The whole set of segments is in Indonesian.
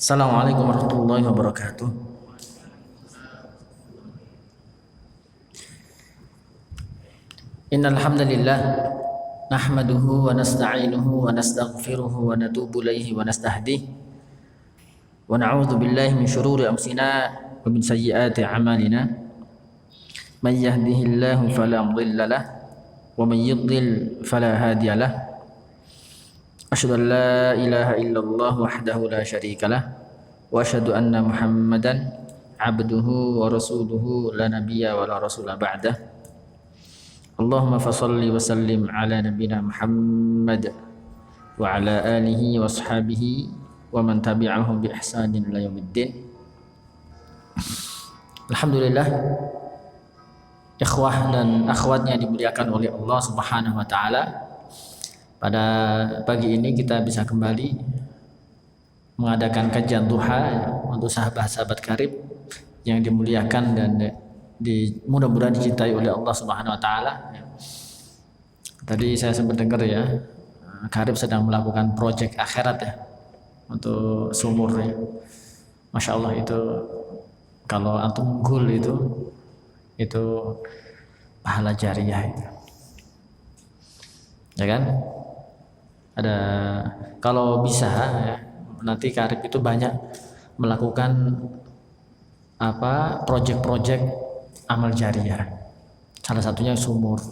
Assalamualaikum warahmatullahi wabarakatuh. Innal hamdalillah nahmaduhu wa nasta'inuhu wa nastaghfiruhu wa natubu ilaihi wa nastahdihi wa na'udzu billahi min shururi anfusina wa min sayyiati a'malina. Man yahdihillahu fala mudilla lahu wa man yudlil fala hadiya lahu. Asyhadu an la ilaha illallah wahdahu la syarika lah wa asyhadu anna Muhammadan abduhu wa rasuluhu la nabiyya wa la rasula ba'dah. Allahumma fashalli wa sallim ala nabiyyina Muhammad wa ala alihi wa ashabihi wa man tabi'ahum bi ihsanin ila yaumiddin. Alhamdulillah, ikhwah dan akhwatnya dimuliakan oleh Allah Subhanahu wa taala. Pada pagi ini kita bisa kembali mengadakan kajian duha untuk sahabat-sahabat karib yang dimuliakan dan mudah-mudahan dicintai oleh Allah Subhanahu wa taala. Tadi saya sempat dengar ya, karib sedang melakukan proyek akhirat ya untuk sumur ya. Masya Allah, itu kalau antum unggul itu pahala jariah itu. Ya kan? Ada, kalau bisa ya, nanti karib itu banyak melakukan proyek-proyek amal jariah. Salah satunya sumur.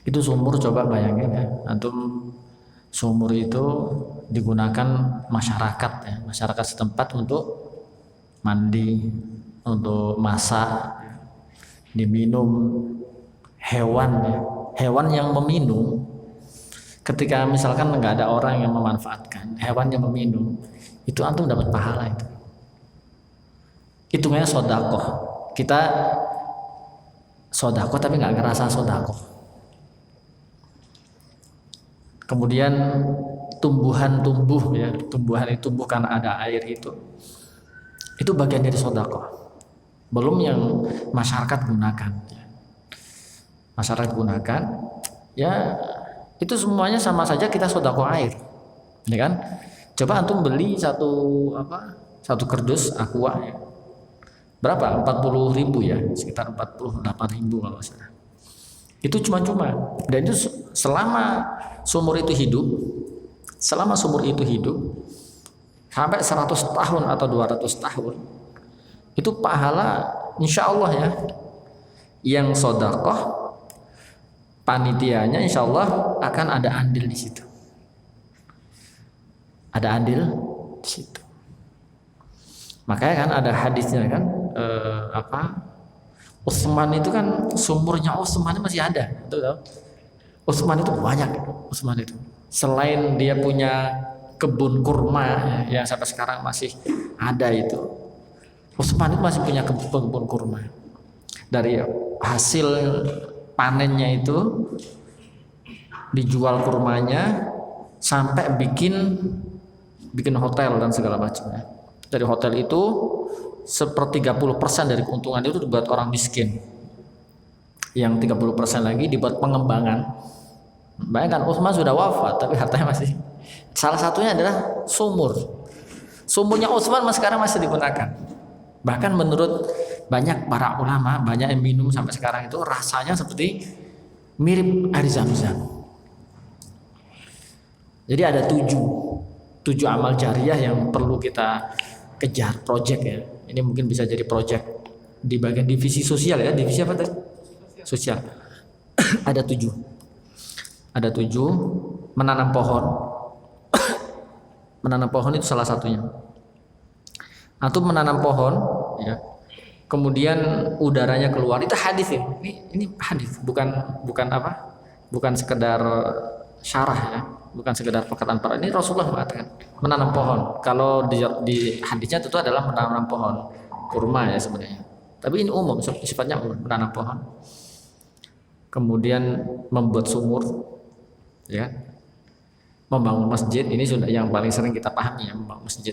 Itu sumur, coba bayangin ya, antum sumur itu digunakan masyarakat ya, masyarakat setempat untuk mandi, untuk masak, diminum, hewan ya, hewan yang meminum. Ketika misalkan nggak ada orang yang memanfaatkan, hewan yang meminum, itu antum dapat pahala itu. Hitungnya sodakoh. Kita sodakoh tapi nggak ngerasa sodakoh. Kemudian tumbuhan tumbuh ya, tumbuhan itu tumbuh karena ada air itu bagian dari sodakoh. Belum yang masyarakat gunakan. Masyarakat gunakan, ya. Itu semuanya sama saja kita sedekah air, ya kan? Coba antum beli satu kardus aqua ya. Berapa? 40.000 ya, sekitar 48.000 kalau salah. Itu cuma-cuma, dan itu selama sumur itu hidup sampai 100 tahun atau 200 tahun, itu pahala insya Allah ya, yang sedekah panitianya insya Allah akan ada andil di situ. Ada andil di situ. Makanya kan ada hadisnya kan, Utsman itu kan sumurnya Utsman masih ada. Utsman itu banyak. Utsman itu selain dia punya kebun kurma yang sampai sekarang masih ada itu, Utsman itu masih punya kebun kurma. Dari hasil panennya itu dijual kurmanya sampai bikin hotel dan segala macamnya. Dari hotel itu 30% dari keuntungan itu dibuat orang miskin. Yang 30% lagi dibuat pengembangan. Bayangkan Utsman sudah wafat tapi hartanya masih. Salah satunya adalah sumur. Sumurnya Utsman sekarang masih digunakan. Bahkan menurut banyak para ulama, banyak yang minum sampai sekarang itu rasanya seperti mirip air Zam-Zam. Jadi ada 7 amal jariah yang perlu kita kejar, project ya. Ini mungkin bisa jadi project di bagian divisi sosial ya. Divisi apa tadi? Sosial. Ada 7 menanam pohon. Menanam pohon itu salah satunya. Atau menanam pohon ya, kemudian udaranya keluar, itu hadis ya. Ini hadis, bukan sekedar syarah ya, bukan sekedar perkataan para. Ini Rasulullah mengatakan menanam pohon. Kalau di hadisnya itu adalah menanam pohon kurma ya sebenarnya. Tapi ini umum, sifatnya umum, menanam pohon. Kemudian membuat sumur ya. Membangun masjid, ini sudah yang paling sering kita pahami ya, membangun masjid.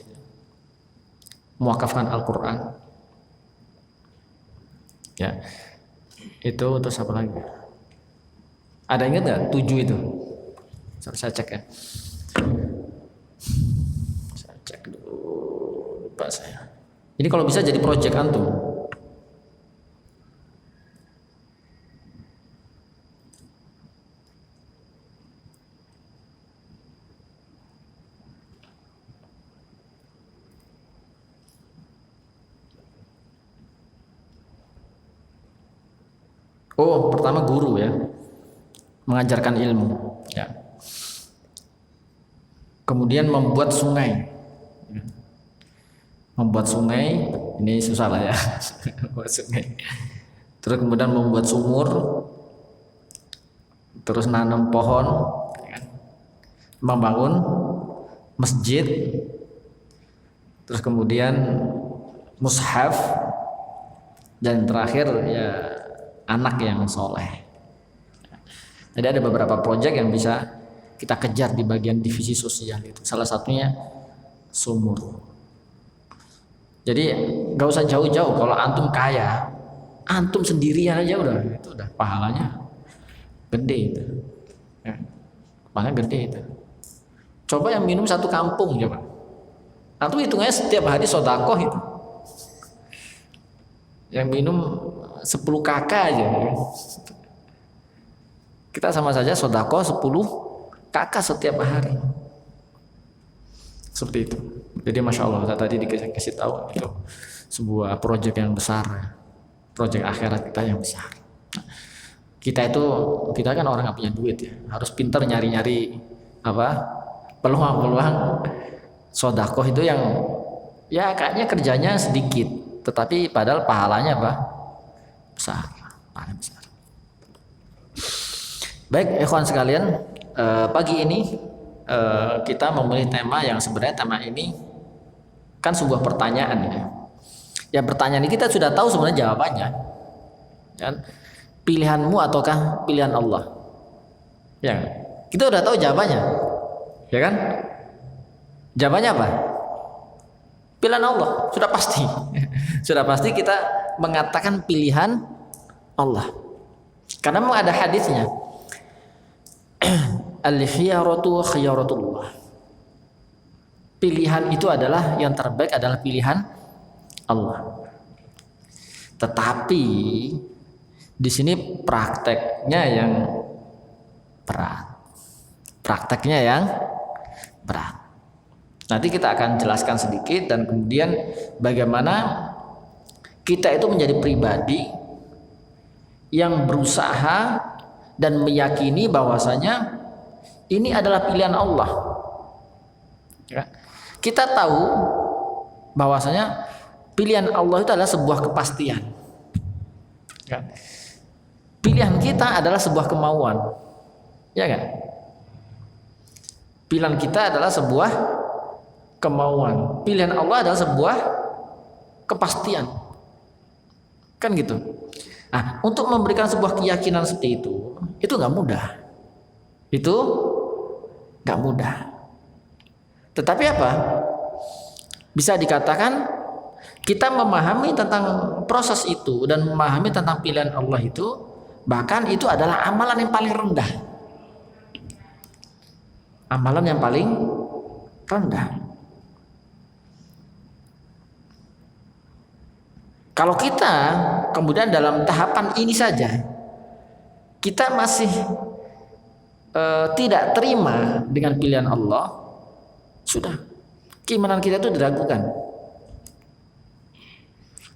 Mewakafkan Al-Quran ya, itu terus apa lagi? Ada ingat nggak 7 itu? Saya cek ya. Saya cek dulu. Lupa saya. Ini kalau bisa jadi project antum. Oh, pertama guru ya, mengajarkan ilmu. Ya. Kemudian membuat sungai. Membuat sungai, ini susah lah ya. Membuat sungai. Terus kemudian membuat sumur, terus nanam pohon, membangun masjid, terus kemudian mushaf, dan terakhir ya anak yang soleh. Jadi ada beberapa proyek yang bisa kita kejar di bagian divisi sosial itu. Salah satunya sumur. Jadi nggak usah jauh-jauh. Kalau antum kaya, antum sendirian aja udah, itu udah pahalanya gede itu. Ya, pahalanya gede itu. Coba yang minum satu kampung coba. Antum hitungnya setiap hari sodakoh itu. Yang minum 10 kakak aja. Kita sama saja sodakoh 10 kakak setiap hari. Seperti itu. Jadi Masya Allah, saya tadi dikasih tahu itu sebuah proyek yang besar, proyek akhirat kita yang besar. Kita kan orang nggak punya duit ya, harus pintar nyari-nyari peluang-peluang sodakoh itu yang ya kayaknya kerjanya sedikit, tetapi padahal pahalanya besar, pahalanya besar. Baik, ikhwan sekalian, pagi ini kita memilih tema yang sebenarnya tema ini kan sebuah pertanyaan ya. Ya pertanyaan ini kita sudah tahu sebenarnya jawabannya. Kan? Pilihanmu ataukah pilihan Allah? Ya, kita udah tahu jawabannya. Ya kan? Jawabannya apa? Pilihan Allah, sudah pasti. Sudah pasti kita mengatakan pilihan Allah. Karena memang ada hadisnya. Al-khiyaratu khiyaratullah. Pilihan itu adalah yang terbaik adalah pilihan Allah. Tetapi di sini prakteknya yang berat. Prakteknya yang berat. Nanti kita akan jelaskan sedikit dan kemudian bagaimana kita itu menjadi pribadi yang berusaha dan meyakini bahwasanya ini adalah pilihan Allah. Ya. Kita tahu bahwasanya pilihan Allah itu adalah sebuah kepastian. Ya. Pilihan kita adalah sebuah kemauan. Ya kan? Pilihan kita adalah sebuah kemauan. Pilihan Allah adalah sebuah kepastian. Kan gitu. Nah, untuk memberikan sebuah keyakinan seperti itu nggak mudah. Itu nggak mudah. Tetapi apa? Bisa dikatakan kita memahami tentang proses itu dan memahami tentang pilihan Allah itu, bahkan itu adalah amalan yang paling rendah. Amalan yang paling rendah. Kalau kita kemudian dalam tahapan ini saja kita masih tidak terima dengan pilihan Allah, sudah keimanan kita itu diragukan.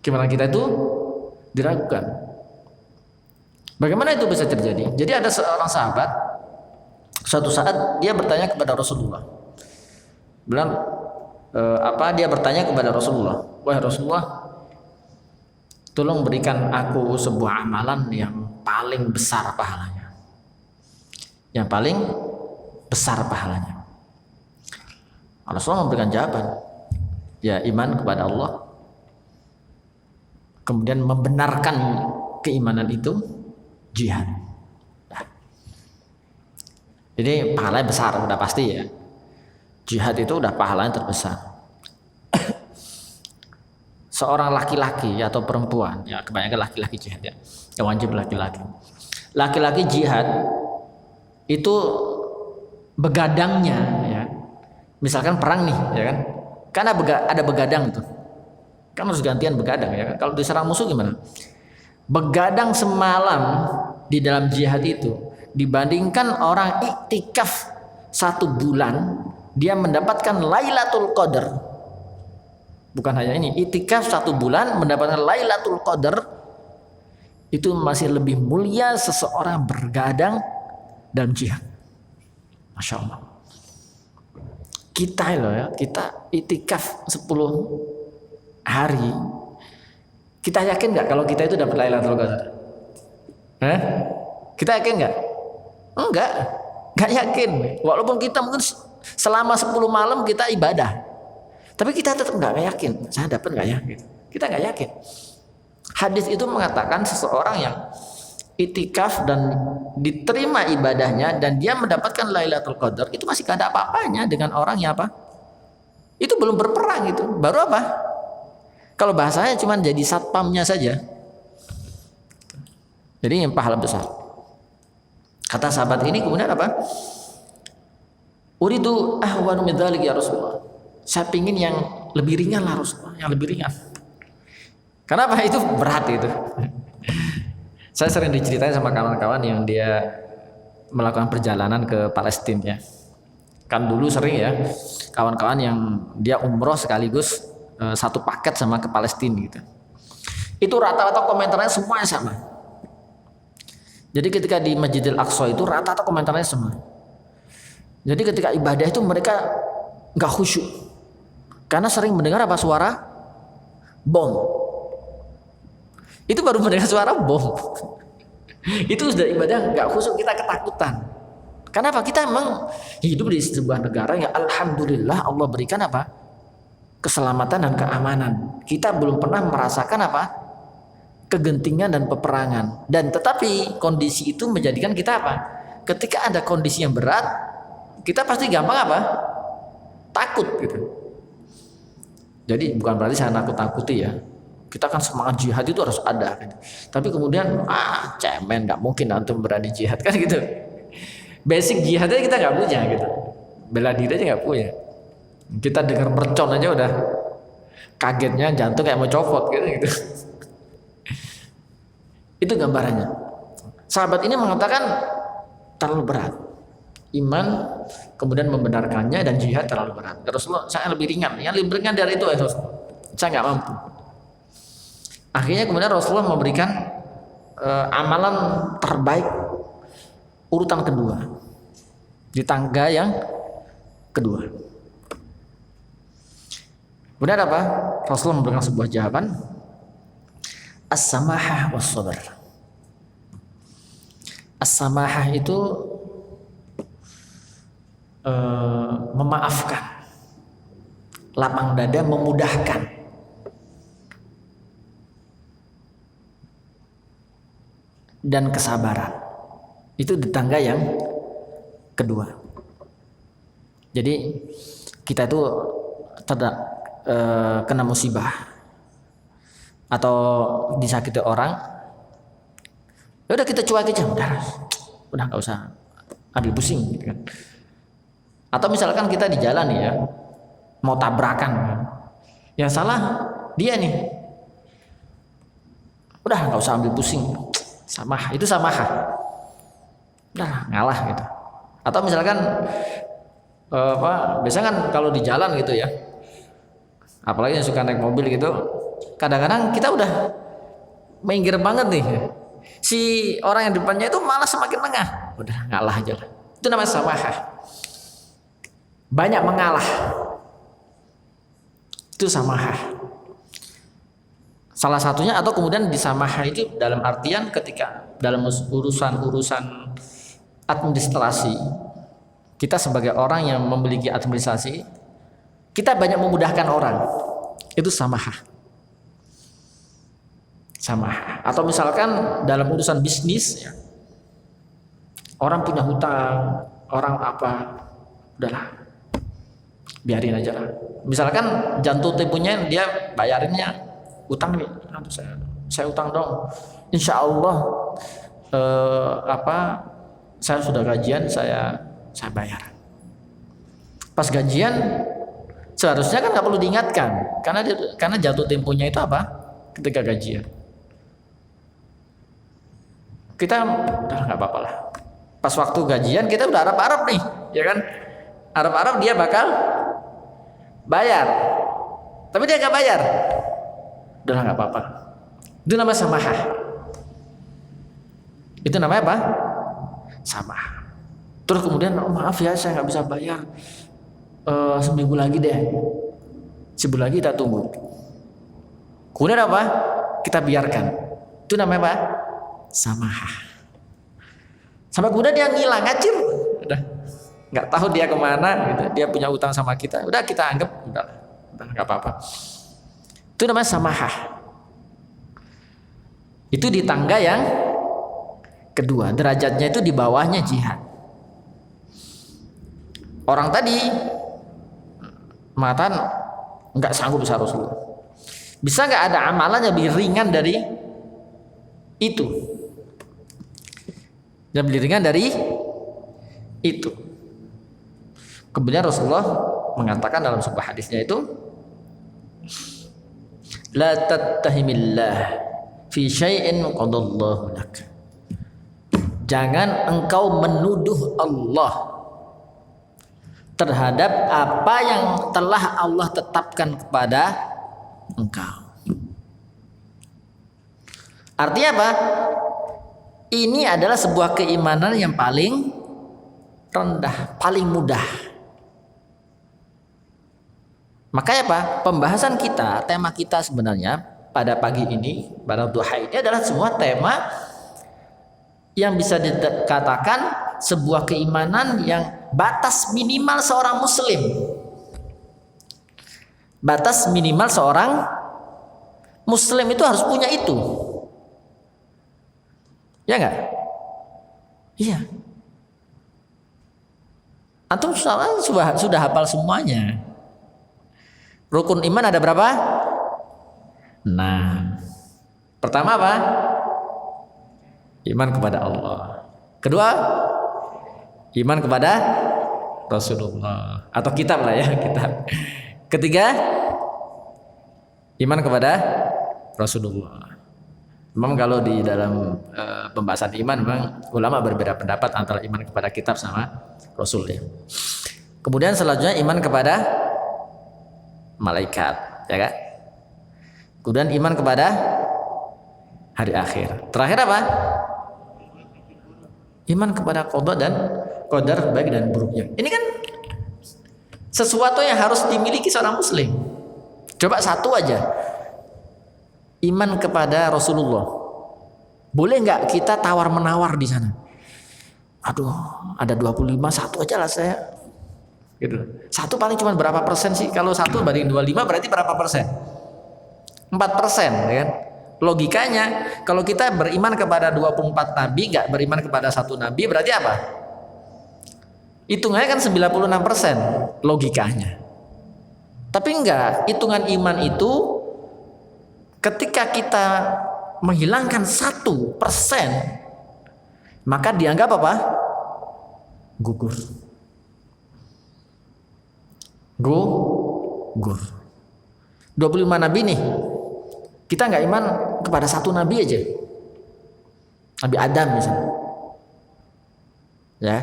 Keimanan kita itu diragukan. Bagaimana itu bisa terjadi? Jadi ada seorang sahabat, suatu saat dia bertanya kepada Rasulullah. Dia bertanya kepada Rasulullah, "Wahai Rasulullah, tolong berikan aku sebuah amalan yang paling besar pahalanya." Yang paling besar pahalanya. Rasulullah memberikan jawaban, ya iman kepada Allah, kemudian membenarkan keimanan itu jihad. Nah. Jadi pahalanya besar, udah pasti ya. Jihad itu udah pahalanya terbesar. Seorang laki-laki atau perempuan, ya kebanyakan laki-laki jihad ya, yang wajib laki-laki. Laki-laki jihad itu begadangnya ya. Misalkan perang nih ya kan. Karena ada begadang tuh. Kan harus gantian begadang ya. Kalau diserang musuh gimana? Begadang semalam di dalam jihad itu dibandingkan orang iktikaf 1 bulan, dia mendapatkan Lailatul Qadar. Bukan hanya ini, iktikaf 1 bulan mendapatkan Lailatul Qadar, itu masih lebih mulia seseorang bergadang dalam jihad. Masya Allah. Kita loh ya, kita iktikaf 10 hari. Kita yakin nggak kalau kita itu dapat Lailatul Qadar? Kita yakin nggak? Nggak yakin. Walaupun kita mungkin selama 10 malam kita ibadah, tapi kita tetap nggak yakin. Saya dapat nggak yakin? Kita nggak yakin. Hadis itu mengatakan seseorang yang itikaf dan diterima ibadahnya dan dia mendapatkan Lailatul Qadar itu masih gak ada apa-apanya dengan orang yang apa? Itu belum berperang itu. Baru apa? Kalau bahasanya cuma jadi satpamnya saja. Jadi yang pahala besar. Kata sahabat ini kemudian apa? Uridu ahwanu min dzalik ya Rasulullah. Saya pingin yang lebih ringan lah Rasulullah, yang lebih ringan. Kenapa? Itu berat itu. Saya sering diceritain sama kawan-kawan yang dia melakukan perjalanan ke Palestina ya. Kan dulu sering ya kawan-kawan yang dia umroh sekaligus satu paket sama ke Palestina gitu. Itu rata-rata komentarnya semuanya sama. Jadi ketika di Masjidil Aqsa itu rata-rata komentarnya sama. Jadi ketika ibadah itu mereka nggak khusyuk karena sering mendengar apa suara bom. Itu baru mendengar suara bom. Itu sudah ibadah nggak khusyuk, kita ketakutan. Kenapa? Kita memang hidup di sebuah negara yang alhamdulillah Allah berikan apa? Keselamatan dan keamanan. Kita belum pernah merasakan apa? Kegentingan dan peperangan. Dan tetapi kondisi itu menjadikan kita apa? Ketika ada kondisi yang berat, kita pasti gampang apa? Takut gitu. Jadi bukan berarti saya nakut-nakuti ya. Kita kan semangat jihad itu harus ada gitu. Tapi kemudian cemen, nggak mungkin antum berani jihad kan gitu. Basic jihadnya kita nggak punya gitu. Bela diri aja nggak punya. Kita dengar mercon aja udah kagetnya jantung kayak mau copot gitu. Itu gambarannya. Sahabat ini mengatakan terlalu berat. Iman kemudian membenarkannya dan jihad terlalu berat. Rasulullah, saya lebih ringan. Yang lebih ringan dari itu ya Rasulullah. Saya nggak mampu. Akhirnya kemudian Rasulullah memberikan amalan terbaik urutan kedua di tangga yang kedua. Kemudian apa? Rasulullah memberikan sebuah jawaban, as-samahah was-sabr. As-samahah itu memaafkan, lapang dada, memudahkan. Dan kesabaran itu di tangga yang kedua. Jadi kita itu kena musibah atau disakiti orang, ya udah kita cuek aja, udah nggak usah ambil pusing gitu kan. Atau misalkan kita di jalan ya mau tabrakan, yang salah dia nih, udah nggak usah ambil pusing. Samah, itu samah. Udah ngalah gitu. Atau misalkan biasanya kan kalau di jalan gitu ya, apalagi yang suka naik mobil gitu, kadang-kadang kita udah minggir banget nih, si orang yang depannya itu malah semakin tengah, udah ngalah aja lah. Itu namanya samah. Banyak mengalah, itu samah. Salah satunya atau kemudian disamaha itu dalam artian ketika dalam urusan administrasi, kita sebagai orang yang memiliki administrasi, kita banyak memudahkan orang, itu samaha. Samaha. Atau misalkan dalam urusan bisnis ya, orang punya hutang, orang apa, udahlah, biarin aja lah. Misalkan jantung tipunya dia bayarinnya utang nih, saya utang dong. Insya Allah saya sudah gajian, saya bayar. Pas gajian Seharusnya kan nggak perlu diingatkan, karena jatuh temponya itu apa? Ketika gajian. Kita udah nggak apa-apa lah. Pas waktu gajian kita udah harap-harap nih, ya kan? Harap-harap dia bakal bayar, tapi dia nggak bayar. Udah nggak apa-apa. Itu namanya samahah. Itu namanya apa? Samahah. Terus kemudian, oh, maaf ya saya nggak bisa bayar. Seminggu lagi deh. Sebulan lagi kita tunggu. Kemudian apa? Kita biarkan. Itu namanya apa? Samahah. Sampai kemudian dia ngilang, ngacir. Udah nggak tahu dia kemana gitu. Dia punya utang sama kita. Udah kita anggap udah nggak apa-apa. Itu namanya samahah. Itu di tangga yang kedua, derajatnya itu di bawahnya jihad. Orang tadi mengatakan nggak sanggup bisa Rasulullah. Bisa nggak ada amalan yang lebih ringan dari itu? Yang lebih ringan dari itu. Kemudian Rasulullah mengatakan dalam sebuah hadisnya itu, la tattahimillah fi syai'in qadallahu lak. Jangan engkau menuduh Allah terhadap apa yang telah Allah tetapkan kepada engkau. Artinya apa? Ini adalah sebuah keimanan yang paling rendah, paling mudah. Makanya apa? Pembahasan kita, tema kita sebenarnya pada pagi ini, pada duha ini adalah semua tema yang bisa dikatakan sebuah keimanan yang batas minimal seorang muslim. Batas minimal seorang muslim itu harus punya itu. Ya enggak? Iya. Antum sudah hafal semuanya. Rukun iman ada berapa? Nah, pertama apa? Iman kepada Allah. Kedua, iman kepada Rasulullah atau kitab lah ya, kitab. Ketiga, iman kepada Rasulullah. Memang kalau di dalam pembahasan iman memang ulama berbeda pendapat antara iman kepada kitab sama Rasul ya. Kemudian selanjutnya iman kepada malaikat, ya kan? Kemudian iman kepada hari akhir. Terakhir apa? Iman kepada qada dan qadar baik dan buruknya. Ini kan sesuatu yang harus dimiliki seorang muslim. Coba satu aja. Iman kepada Rasulullah. Boleh nggak kita tawar-menawar di sana? Aduh, ada 25, satu aja lah saya. Gitu. Satu paling cuma berapa persen sih? Kalau satu banding 25 berarti berapa persen? 4%, ya kan? Logikanya, kalau kita beriman kepada 24 nabi, nggak beriman kepada satu nabi, berarti apa? Hitungannya kan 96% logikanya. Tapi enggak, hitungan iman itu ketika kita menghilangkan 1%, maka dianggap apa? Gugur. Gugur. 25 nabi nih, kita nggak iman kepada satu nabi aja, Nabi Adam misalnya, ya,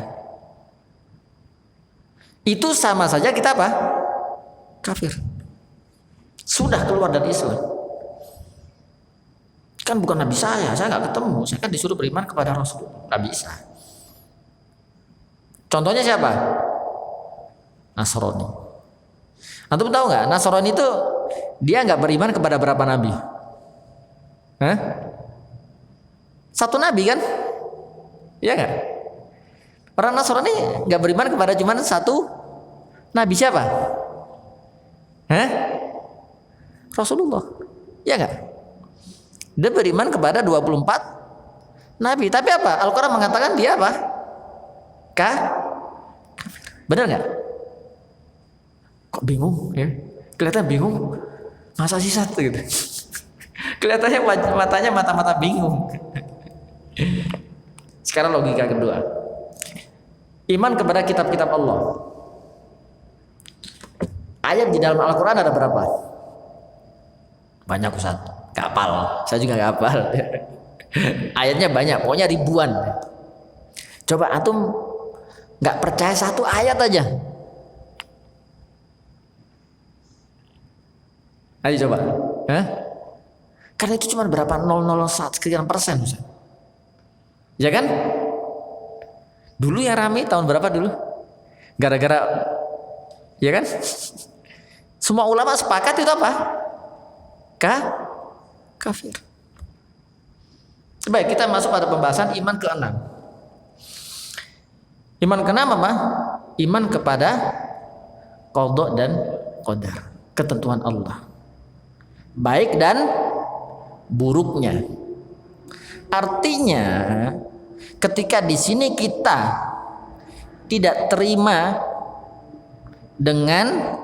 itu sama saja kita apa? Kafir. Sudah keluar dari Islam. Kan bukan nabi saya nggak ketemu, saya kan disuruh beriman kepada Rasul, nggak bisa. Contohnya siapa? Nasrani. Antum tahu nggak? Nasrani itu dia nggak beriman kepada berapa nabi? Hah? Satu nabi kan? Iya nggak? Orang Nasrani nggak beriman kepada cuma satu nabi, siapa? Hah? Rasulullah. Iya nggak? Dia beriman kepada 24 nabi. Tapi apa? Al-Quran mengatakan dia apa? Kafir. Benar nggak? Kok bingung ya? Kelihatan bingung. Masa sih satu gitu? Kelihatannya matanya mata-mata bingung. Sekarang logika kedua. Iman kepada kitab-kitab Allah. Ayat di dalam Al-Quran ada berapa? Banyak Ustaz. Gak hafal. Saya juga gak hafal. Ayatnya banyak, pokoknya ribuan. Coba antum gak percaya satu ayat aja. Ayo coba. Hah? Karena itu cuma berapa 001 sekian persen Ustaz. Ya kan? Dulu yang rame tahun berapa dulu? Gara-gara, ya kan? Semua ulama sepakat itu apa? Kafir. Baik, kita masuk pada pembahasan iman ke-6. Iman ke-6 apa? Iman kepada qada dan qadar, ketentuan Allah, baik dan buruknya. Artinya, ketika di sini kita tidak terima dengan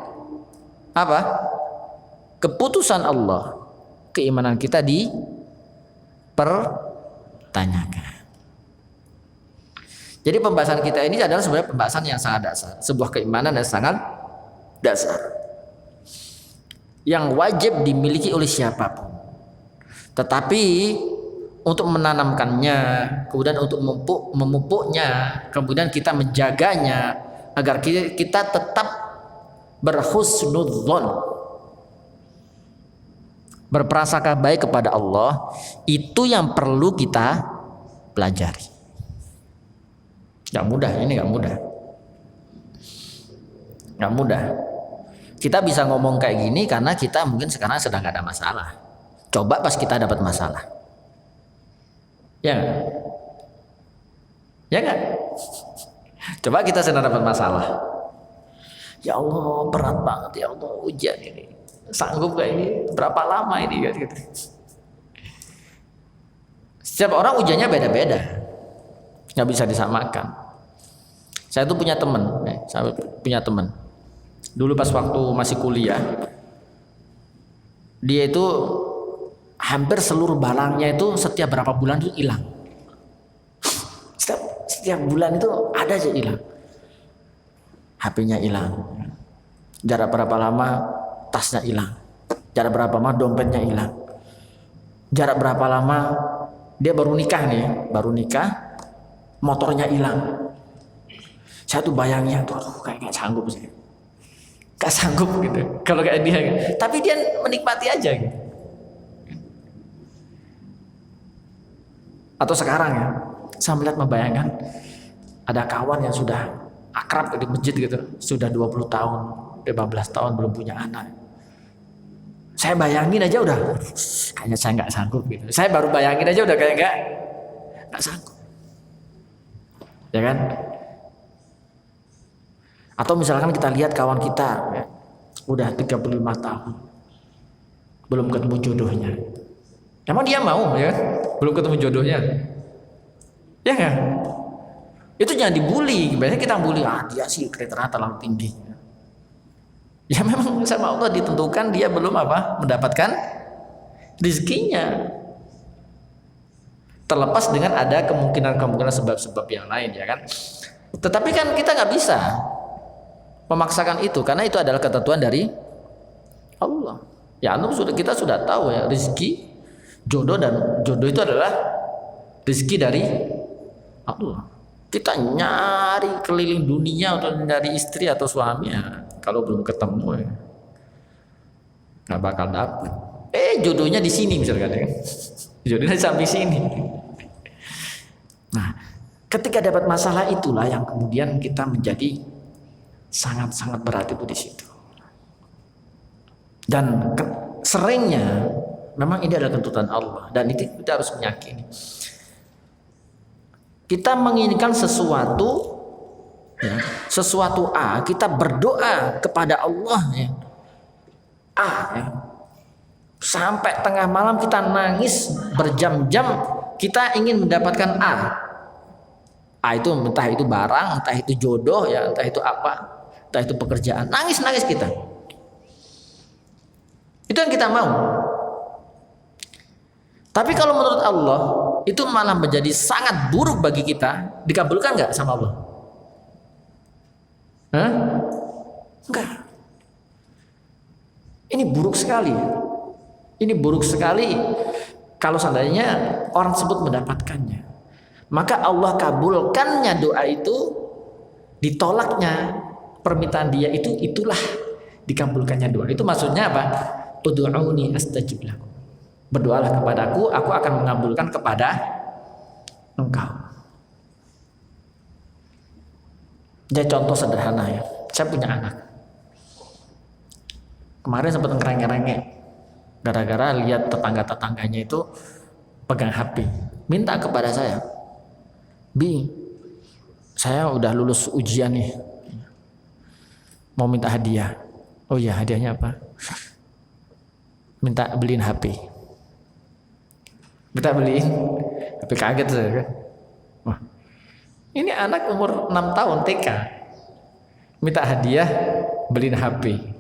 apa? Keputusan Allah, keimanan kita dipertanyakan. Jadi pembahasan kita ini adalah sebenarnya pembahasan yang sangat dasar, sebuah keimanan yang sangat dasar, yang wajib dimiliki oleh siapapun. Tetapi untuk menanamkannya, kemudian untuk memupuknya, kemudian kita menjaganya agar kita tetap berhusnudzon, berprasangka baik kepada Allah, itu yang perlu kita pelajari. Gak mudah, ini gak mudah. Gak mudah. Kita bisa ngomong kayak gini karena kita mungkin sekarang sedang gak ada masalah. Coba pas kita dapat masalah. Ya gak? Ya gak? Coba kita sedang dapat masalah. Ya Allah, berat banget ya Allah, ujian ini. Sanggup gak ini? Berapa lama ini? Gitu. Setiap orang ujiannya beda-beda, nggak bisa disamakan. Saya tuh punya teman, dulu pas waktu masih kuliah, dia itu hampir seluruh barangnya itu setiap berapa bulan itu hilang. Setiap bulan itu ada aja hilang. HP-nya hilang. Jarak berapa lama tasnya hilang. Jarak berapa lama dompetnya hilang. Jarak berapa lama dia baru nikah motornya hilang. Saya tuh bayangnya tuh, kayak nggak sanggup sih, nggak sanggup gitu kalau kayak dia. Tapi dia menikmati aja gitu. Atau sekarang ya, saya melihat membayangkan ada kawan yang sudah akrab di masjid gitu, sudah 20 tahun, 15 tahun belum punya anak. Saya bayangin aja udah, kayaknya saya nggak sanggup gitu. Saya baru bayangin aja udah kayak nggak sanggup, ya kan? Atau misalkan kita lihat kawan kita ya, udah 35 tahun belum ketemu jodohnya. Emang dia mau ya belum ketemu jodohnya? Ya kan? Itu jangan dibully. Biasanya kita bully, dia sih kriteria terlalu tinggi. Ya memang sama Allah ditentukan dia belum mendapatkan rezekinya. Terlepas dengan ada kemungkinan sebab-sebab yang lain, ya kan? Tetapi kan kita nggak bisa memaksakan itu, karena itu adalah ketentuan dari Allah. Ya, kita sudah tahu ya, rezeki, jodoh itu adalah rezeki dari Allah. Kita nyari keliling dunia untuk mencari istri atau suami, ya, kalau belum ketemu ya nggak bakal dapat. Jodohnya di sini misalkan ya, jodohnya di samping sini. Nah, ketika dapat masalah itulah yang kemudian kita menjadi sangat-sangat berat itu di situ. Dan seringnya memang ini adalah tuntutan Allah, dan itu kita harus meyakini. Kita menginginkan sesuatu ya, sesuatu A, kita berdoa kepada Allah ya. Ya. Sampai tengah malam kita nangis berjam-jam, kita ingin mendapatkan A itu entah itu barang, entah itu jodoh ya, entah itu apa, entah itu pekerjaan. Nangis kita. Itu yang kita mau. Tapi kalau menurut Allah itu malah menjadi sangat buruk bagi kita. Dikabulkan nggak sama Allah? Enggak. Ini buruk sekali. Ini buruk sekali kalau seandainya orang tersebut mendapatkannya. Maka Allah kabulkannya doa itu, ditolaknya permintaan dia itu, itulah dikabulkannya doa. Itu maksudnya apa? Ud'uuni astajib lakum. Berdoalah kepadaku, aku akan mengabulkan kepada engkau. Jadi contoh sederhana ya. Saya punya anak. Kemarin sempat ngerengek-rengek gara-gara lihat tetangga-tetangganya itu pegang HP. Minta kepada saya, "Bi, saya udah lulus ujian nih. Mau minta hadiah." "Oh iya, hadiahnya apa?" "Minta beliin HP." Minta beliin HP, kaget saya kan. Wah, ini anak umur 6 tahun TK. Minta hadiah beliin HP.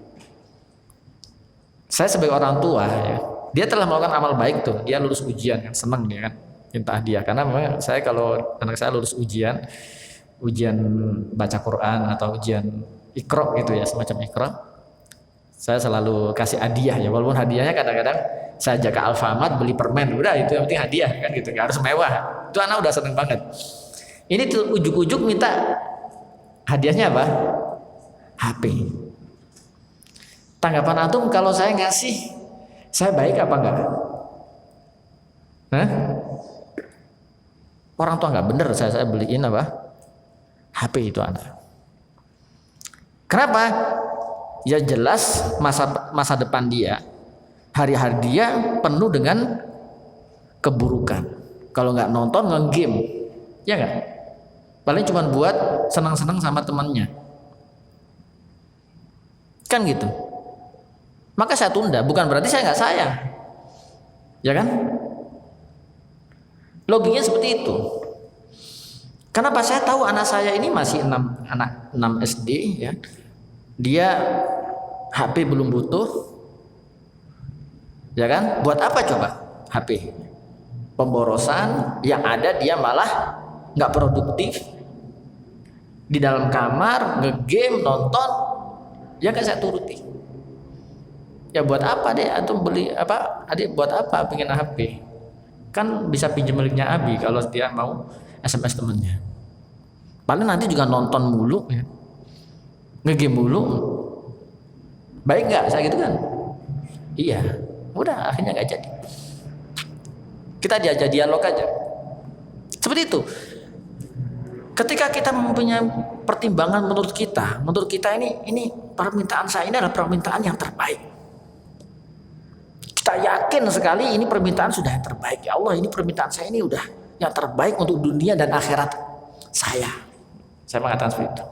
Saya sebagai orang tua ya, dia telah melakukan amal baik tuh. Dia lulus ujian kan, seneng dia kan minta hadiah. Karena memang saya kalau anak saya lulus ujian baca Quran atau ujian Iqra gitu ya, semacam Iqra, saya selalu kasih hadiah ya. Walaupun hadiahnya kadang-kadang saya ajak ke Alfamart beli permen, udah itu yang penting hadiah kan gitu, nggak harus mewah. Itu anak udah seneng banget. Ini tuh ujuk-ujuk minta hadiahnya apa? HP. Tanggapan antum kalau saya ngasih, saya baik apa enggak? Hah? Orang tua nggak bener saya beliin apa? HP itu anak. Kenapa? Ya jelas masa depan dia, hari-hari dia penuh dengan keburukan. Kalau nggak nonton, nge-game, ya nggak? Paling cuma buat senang-senang sama temannya, kan gitu. Maka saya tunda, bukan berarti saya nggak sayang, ya kan? Logiknya seperti itu. Kenapa? Saya tahu anak saya ini masih 6 SD ya. Dia HP belum butuh, ya kan? Buat apa coba HP? Pemborosan, yang ada dia malah nggak produktif, di dalam kamar nge-game, nonton, ya kan saya turuti. Ya buat apa deh atau beli apa? Adik buat apa pengen HP? Kan bisa pinjam miliknya Abi kalau dia mau SMS temennya. Paling nanti juga nonton mulu ya. Nge-game mulu. Baik nggak saya gitu kan? Iya. Udah akhirnya nggak jadi. Kita diajak dialog aja. Seperti itu. Ketika kita mempunyai pertimbangan menurut kita ini permintaan saya ini adalah permintaan yang terbaik. Kita yakin sekali ini permintaan sudah yang terbaik. Ya Allah, ini permintaan saya ini udah yang terbaik untuk dunia dan akhirat saya. Saya mengatakan seperti itu.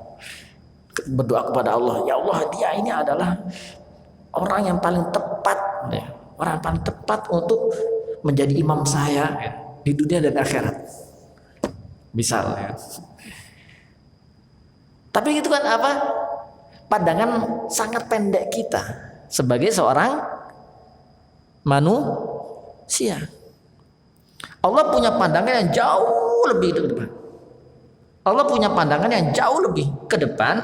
Berdoa kepada Allah, ya Allah, dia ini adalah orang yang paling tepat ya. Orang yang paling tepat untuk menjadi imam saya ya, di dunia dan akhirat. Misal ya. Tapi itu kan apa? Pandangan sangat pendek kita sebagai seorang manusia. Allah punya pandangan yang jauh lebih ke depan. Allah punya pandangan yang jauh lebih ke depan,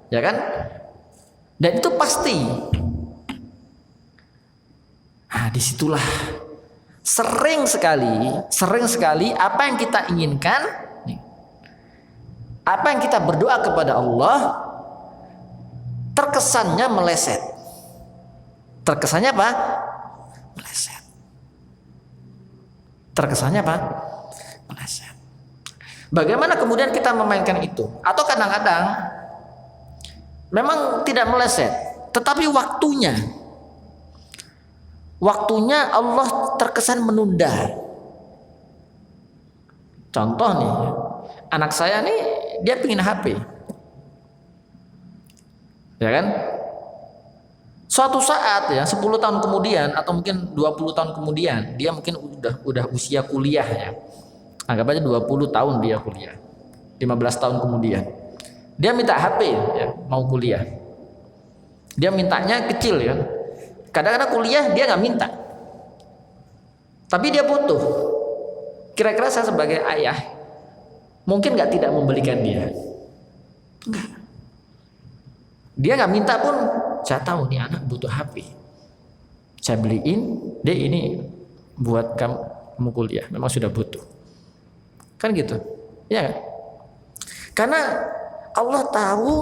ya kan? Dan itu pasti. Nah, disitulah sering sekali apa yang kita inginkan, apa yang kita berdoa kepada Allah, terkesannya meleset. Terkesannya apa? Meleset. Terkesannya apa? Meleset. Bagaimana kemudian kita memainkan itu? Atau kadang-kadang memang tidak meleset, tetapi waktunya Allah terkesan menunda. Contoh nih, anak saya nih dia pengen HP, ya kan? Suatu saat ya 10 tahun kemudian atau mungkin 20 tahun kemudian dia mungkin udah usia kuliah ya. Anggap aja 20 tahun dia kuliah. 15 tahun kemudian dia minta HP ya, mau kuliah. Dia mintanya kecil ya. Kadang-kadang kuliah dia nggak minta. Tapi dia butuh. Kira-kira saya sebagai ayah mungkin tidak membelikan dia. Enggak. Dia nggak minta pun saya tahu nih anak butuh HP. Saya beliin, deh ini buat kamu kuliah, memang sudah butuh. Kan gitu. Ya kan? Karena Allah tahu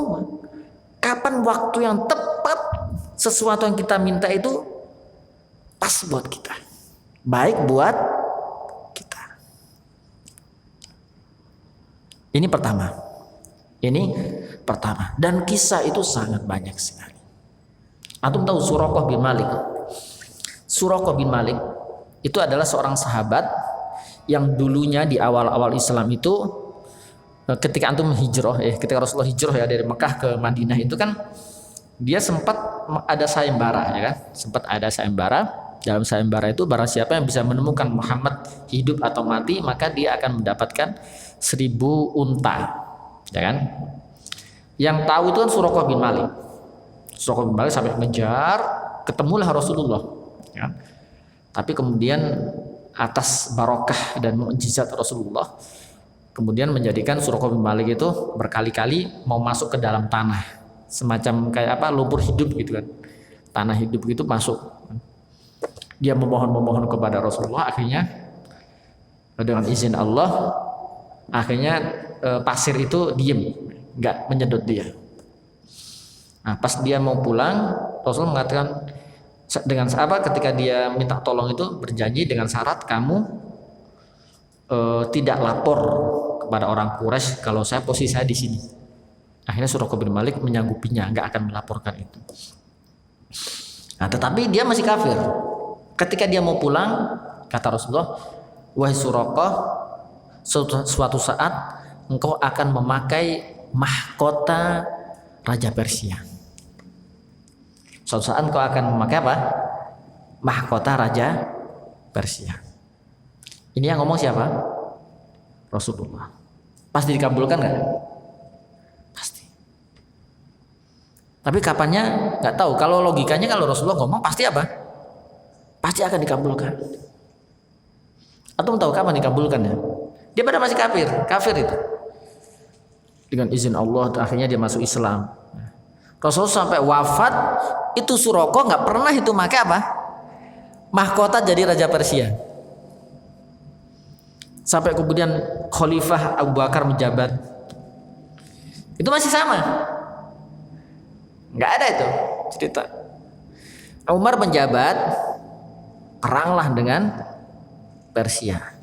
kapan waktu yang tepat sesuatu yang kita minta itu pas buat kita. Baik buat kita. Ini pertama. Dan kisah itu sangat banyak sekali. Antum tahu Suraqah bin Malik? Suraqah bin Malik itu adalah seorang sahabat yang dulunya di awal-awal Islam itu ketika antum hijrah ketika Rasulullah hijrah ya dari Mekah ke Madinah itu kan dia sempat ada sayembara ya kan? Sempat ada sayembara. Dalam sayembara itu barang siapa yang bisa menemukan Muhammad hidup atau mati maka dia akan mendapatkan 1000 unta. Ya kan? Yang tahu itu kan Suraqah bin Malik. Suraqah bin Malik sampai mengejar, ketemulah Rasulullah. Ya. Tapi kemudian atas barokah dan mukjizat Rasulullah, kemudian menjadikan Suraqah bin Malik itu berkali-kali mau masuk ke dalam tanah, semacam kayak lumpur hidup gitu kan, tanah hidup gitu masuk. Dia memohon kepada Rasulullah, akhirnya dengan izin Allah, akhirnya pasir itu diem, nggak menyedot dia. Nah, pas dia mau pulang, Rasul mengatakan dengan ketika dia minta tolong itu berjanji dengan syarat kamu tidak lapor kepada orang Quraisy kalau posisi saya di sini. Akhirnya Suraqah bin Malik menyanggupinya, nggak akan melaporkan itu. Nah, tetapi dia masih kafir. Ketika dia mau pulang, kata Rasulullah, wahai Suraqah, suatu saat engkau akan memakai mahkota Raja Persia. Suatu saat engkau akan memakai apa? Mahkota Raja Persia. Ini yang ngomong siapa? Rasulullah. Pasti dikabulkan nggak? Pasti. Tapi kapannya nggak tahu. Kalau logikanya kalau Rasulullah ngomong pasti apa? Pasti akan dikabulkan. Atau tahu kapan dikabulkannya? Dia pada masih kafir itu. Dengan izin Allah akhirnya dia masuk Islam. Rasul sampai wafat itu Suraqah nggak pernah itu pakai apa? Mahkota jadi Raja Persia. Sampai kemudian Khalifah Abu Bakar menjabat. Itu masih sama. Nggak ada itu cerita. Umar menjabat, peranglah dengan Persia.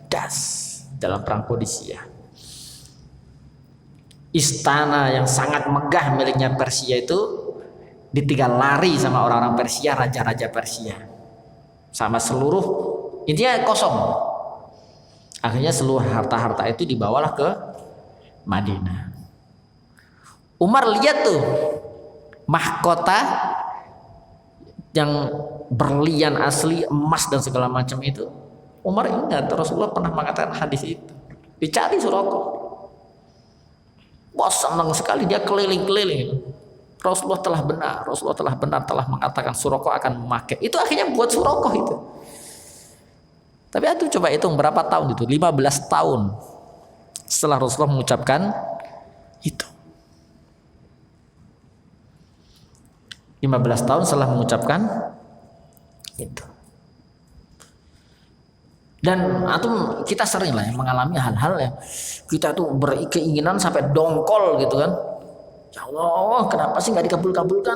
Dalam perang Qadisiyah. Istana yang sangat megah miliknya Persia itu ditinggal lari sama orang-orang Persia, raja-raja Persia, sama seluruh intinya kosong. Akhirnya seluruh harta-harta itu dibawalah ke Madinah. Umar lihat tuh mahkota yang berlian asli, emas dan segala macam itu. Umar ingat Rasulullah pernah mengatakan hadis itu. Dicari Suraqah. Wah, senang sekali dia keliling-keliling. Rasulullah telah benar telah mengatakan Suraqah akan memakai. Itu akhirnya buat Suraqah itu. Tapi itu coba hitung berapa tahun itu? 15 tahun setelah Rasulullah mengucapkan itu. 15 tahun setelah mengucapkan itu. Dan kita sering lah mengalami hal-hal yang kita tuh berkeinginan sampai dongkol gitu kan. Ya Allah, kenapa sih nggak dikabulkan?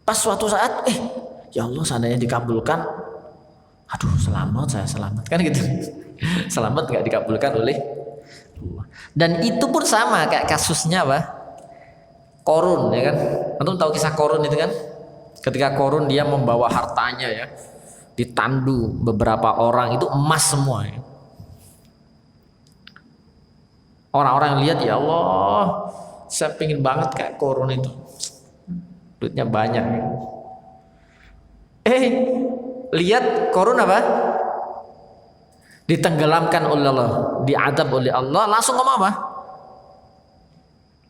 Pas suatu saat, ya Allah seandainya dikabulkan, aduh saya selamat kan gitu. Selamat nggak dikabulkan oleh Allah. Dan itu pun sama kayak kasusnya apa? Qorun ya kan. Antum tahu kisah Qorun itu kan? Ketika Qorun dia membawa hartanya ya, ditandu beberapa orang itu emas semua ya. Orang-orang yang lihat, ya Allah, saya pengen banget kayak Qorun itu, duitnya banyak ya. Lihat Qorun apa? Ditenggelamkan oleh Allah, diadab oleh Allah, langsung ngomong apa?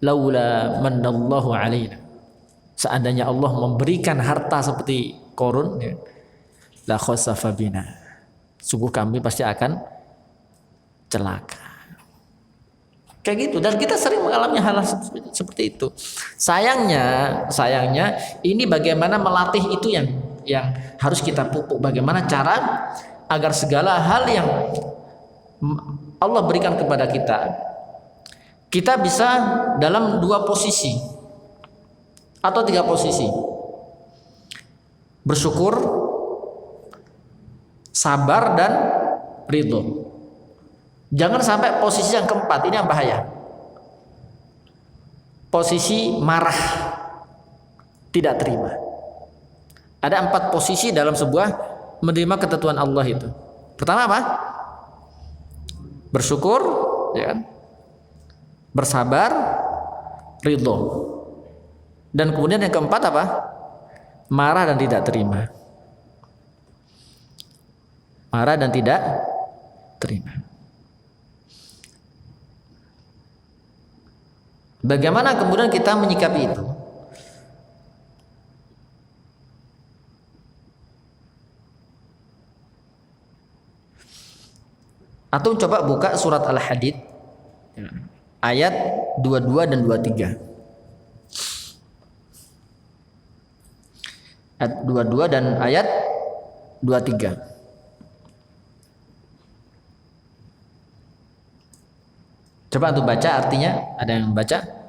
Laula manallahu alaina. Seandainya Allah memberikan harta seperti Qorun ya, la khasafa bina, sungguh kami pasti akan celaka. Kayak gitu. Dan kita sering mengalami hal seperti itu. Sayangnya ini bagaimana melatih itu yang harus kita pupuk. Bagaimana cara agar segala hal yang Allah berikan kepada kita bisa dalam 2 posisi atau 3 posisi. Bersyukur, sabar, dan ridho. Jangan sampai posisi yang keempat, ini yang bahaya. Posisi marah, tidak terima. Ada 4 posisi dalam sebuah menerima ketentuan Allah itu. Pertama apa? Bersyukur, ya kan? Bersabar, ridho. Dan kemudian yang keempat apa? Marah dan tidak terima. Marah dan tidak terima. Bagaimana kemudian kita menyikapi itu? Atau coba buka surat Al-Hadid ayat 22 dan 23. Ayat 22 dan ayat 23. Coba untuk baca artinya, ada yang baca?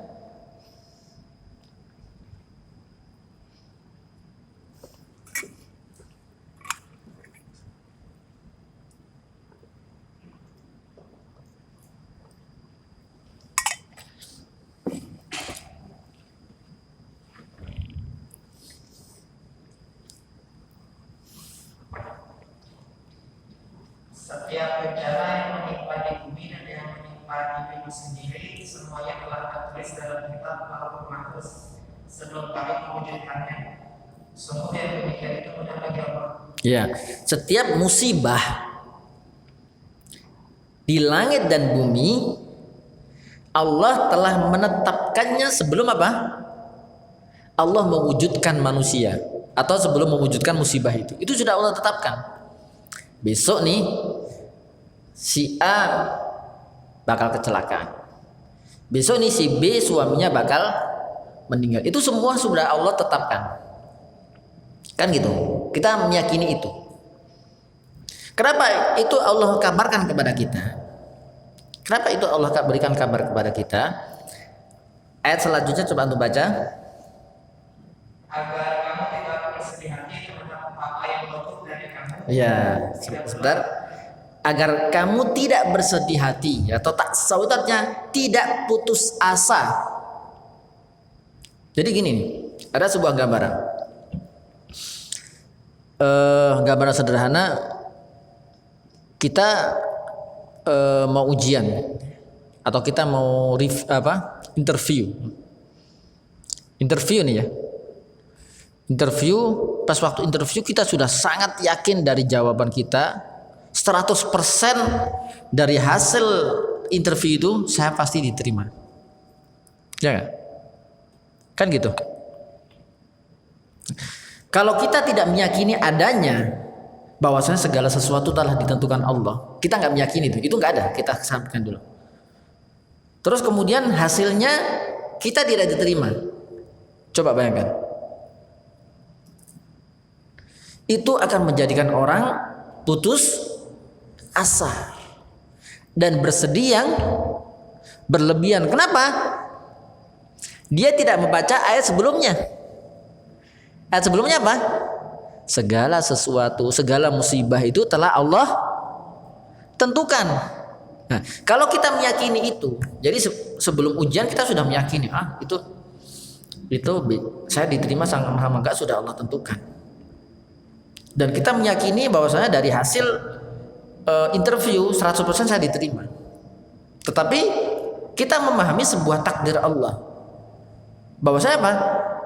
Setiap bencana yang menimpa di bumi dan yang menimpa dirimu sendiri, semuanya telah tertulis dalam kitab Lauhul Mahfuz sebelum kami mewujudkannya. Sungguh yang demikian itu mudah bagi Allah. Ya, setiap musibah di langit dan bumi Allah telah menetapkannya sebelum apa? Allah mewujudkan manusia atau sebelum mewujudkan musibah itu. Itu sudah Allah tetapkan. Besok nih si A bakal kecelakaan. Besok nih si B suaminya bakal meninggal. Itu semua sudah Allah tetapkan. Kan gitu. Kita meyakini itu. Kenapa itu Allah kabarkan kepada kita? Kenapa itu Allah berikan kabar kepada kita? Ayat selanjutnya coba untuk baca. Agar kamu tidak bersedih hati terhadap apa yang buruk dari kamu. Ya, sebentar. Agar kamu tidak bersedih hati atau tak sautatnya tidak putus asa. Jadi gini nih, ada sebuah gambaran. Gambaran sederhana, kita mau ujian atau kita mau interview nih ya. Pas waktu interview kita sudah sangat yakin dari jawaban kita, 100% dari hasil interview itu saya pasti diterima. Ya kan? Kan gitu. Kalau kita tidak meyakini adanya bahwasanya segala sesuatu telah ditentukan Allah, kita nggak meyakini itu nggak ada, kita sampaikan dulu. Terus kemudian hasilnya kita tidak diterima. Coba bayangkan. Itu akan menjadikan orang putus asa dan bersedih yang berlebihan. Kenapa? Dia tidak membaca ayat sebelumnya. Ayat sebelumnya apa? Segala sesuatu, segala musibah itu telah Allah tentukan. Nah, kalau kita meyakini itu, jadi sebelum ujian kita sudah meyakini, itu saya diterima sama enggak sudah Allah tentukan. Dan kita meyakini bahwasanya dari hasil interview 100% saya diterima. Tetapi kita memahami sebuah takdir Allah. Bahwasanya apa?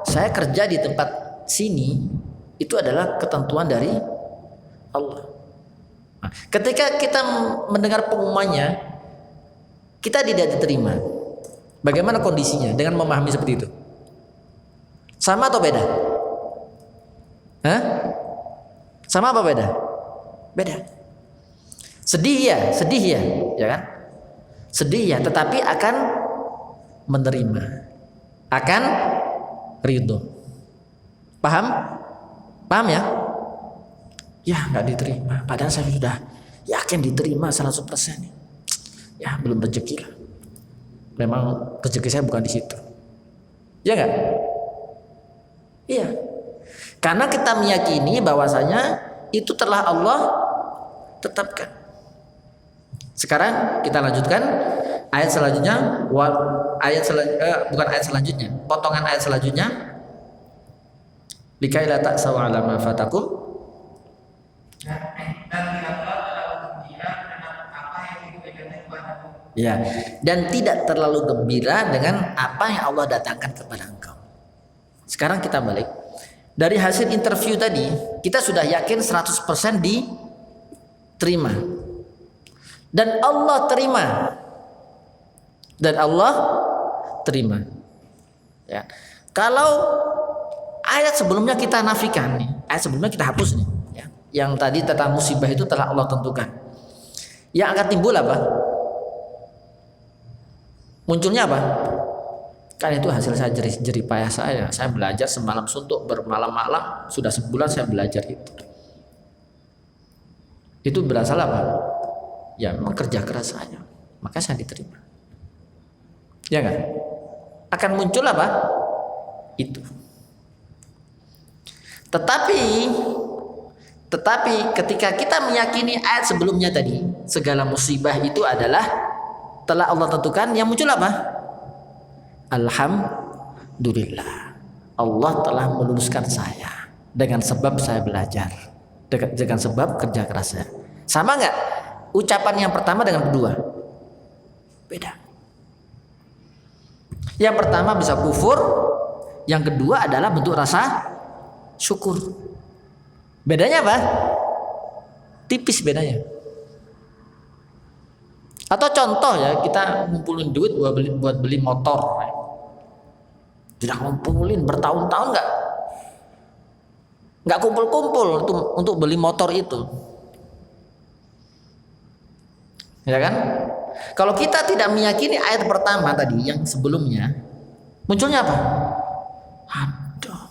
Saya kerja di tempat sini itu adalah ketentuan dari Allah. Nah, ketika kita mendengar pengumumannya kita tidak diterima. Bagaimana kondisinya dengan memahami seperti itu? Sama atau beda? Hah? Sama apa beda? Beda. Sedih ya, ya kan? Sedih ya, tetapi akan menerima, akan ridho. Paham? Paham ya? Ya nggak diterima. Padahal saya sudah yakin diterima 100%. Ya belum rezeki lah. Memang rezeki saya bukan di situ. Ya nggak? Iya. Karena kita meyakini bahwasanya itu telah Allah tetapkan. Sekarang kita lanjutkan ayat selanjutnya. Bukan ayat selanjutnya, potongan ayat selanjutnya. Likai la ta'saw 'ala ma fatakum. Ya, dan tidak terlalu gembira dengan apa yang Allah datangkan kepada engkau. Sekarang kita balik. Dari hasil interview tadi, kita sudah yakin 100% diterima. Dan Allah terima. Dan Allah terima. Ya. Kalau ayat sebelumnya kita nafikan nih, ayat sebelumnya kita hapus nih, ya. Yang tadi tentang musibah itu telah Allah tentukan. Yang akan timbul apa? Munculnya apa? Kan itu hasil saya jerih payah saya. Saya belajar semalam suntuk, bermalam-malam, sudah sebulan saya belajar itu. Itu berasal apa? Ya memang kerja keras saya. Maka saya diterima. Ya kan? Akan muncul apa? Itu. Tetapi ketika kita meyakini ayat sebelumnya tadi, segala musibah itu adalah telah Allah tentukan, yang muncul apa? Alhamdulillah, Allah telah meluluskan saya dengan sebab saya belajar, dengan sebab kerja keras saya. Sama nggak ucapan yang pertama dengan kedua? Beda. Yang pertama bisa kufur, yang kedua adalah bentuk rasa syukur. Bedanya apa? Tipis bedanya. Atau contoh ya, kita ngumpulin duit buat beli motor. Tidak ngumpulin bertahun-tahun nggak kumpul-kumpul untuk beli motor itu. Ya kan? Kalau kita tidak meyakini ayat pertama tadi yang sebelumnya, munculnya apa? Aduh.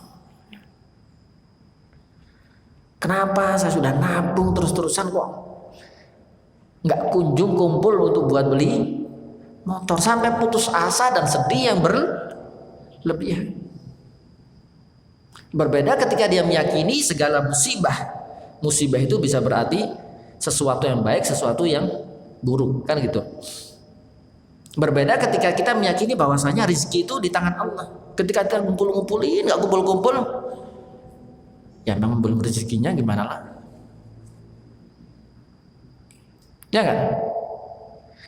Kenapa saya sudah nabung terus-terusan kok nggak kunjung kumpul untuk buat beli motor, sampai putus asa dan sedih yang berlebihan. Berbeda ketika dia meyakini segala musibah itu bisa berarti sesuatu yang baik, sesuatu yang buruk, kan gitu. Berbeda ketika kita meyakini bahwasanya rezeki itu di tangan Allah. Ketika kita ngumpulin nggak kumpul-kumpul, ya memang belum rezekinya, gimana lah. Ya kan?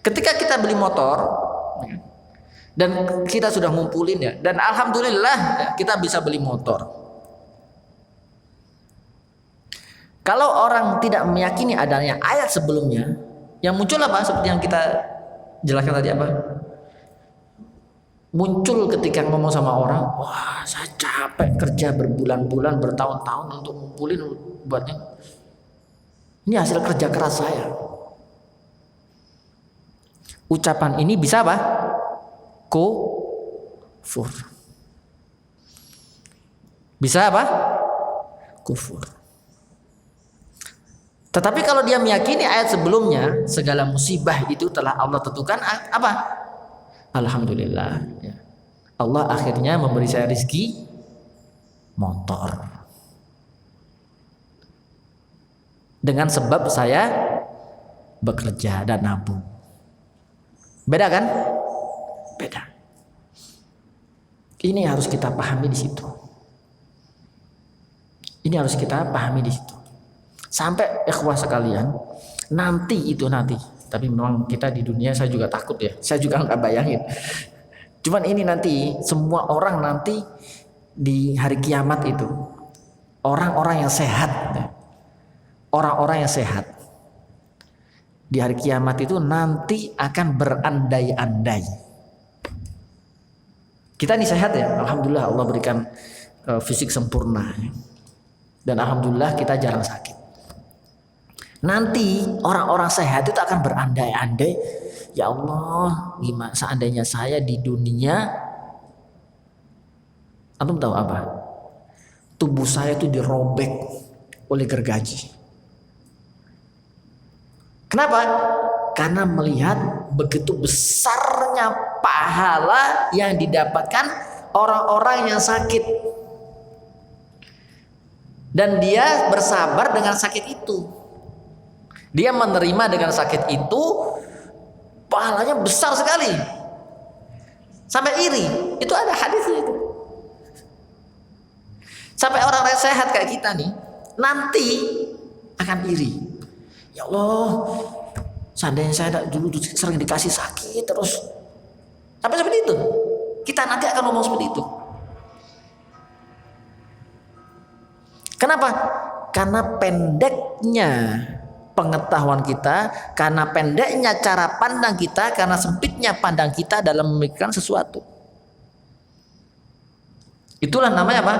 Ketika kita beli motor dan kita sudah ngumpulin ya, dan alhamdulillah ya, kita bisa beli motor. Kalau orang tidak meyakini adanya ayat sebelumnya, yang muncul apa? Seperti yang kita jelaskan tadi apa? Muncul ketika ngomong sama orang, wah saya capek kerja berbulan-bulan, bertahun-tahun untuk ngumpulin buatnya. Ini hasil kerja keras saya. Ucapan ini bisa apa? Kufur. Bisa apa? Kufur. Tetapi kalau dia meyakini ayat sebelumnya, segala musibah itu telah Allah tentukan, apa? Alhamdulillah. Ya. Allah akhirnya memberi saya rezeki motor. Dengan sebab saya bekerja dan nabung. Beda kan? Beda. Ini harus kita pahami di situ. Ini harus kita pahami di situ. Sampai ikhwah sekalian, nanti, tapi memang kita di dunia, saya juga takut ya. Saya juga nggak bayangin. Cuman ini nanti semua orang nanti di hari kiamat itu orang-orang yang sehat, orang-orang yang sehat. Di hari kiamat itu nanti akan berandai-andai. Kita ini sehat ya, alhamdulillah Allah berikan fisik sempurna. Dan alhamdulillah kita jarang sakit. Nanti orang-orang sehat itu akan berandai-andai, ya Allah, gimana seandainya saya di dunia, antum tahu apa? Tubuh saya itu dirobek oleh gergaji. Kenapa? Karena melihat begitu besarnya pahala yang didapatkan orang-orang yang sakit. Dan dia bersabar dengan sakit itu. Dia menerima dengan sakit itu, pahalanya besar sekali. Sampai iri. Itu ada hadisnya itu. Sampai orang sehat kayak kita nih, nanti akan iri. Ya Allah, seandainya saya dulu sering dikasih sakit terus. Sampai seperti itu. Kita nanti akan ngomong seperti itu. Kenapa? Karena pendeknya pengetahuan kita, karena pendeknya cara pandang kita, karena sempitnya pandang kita dalam memikirkan sesuatu. Itulah namanya apa?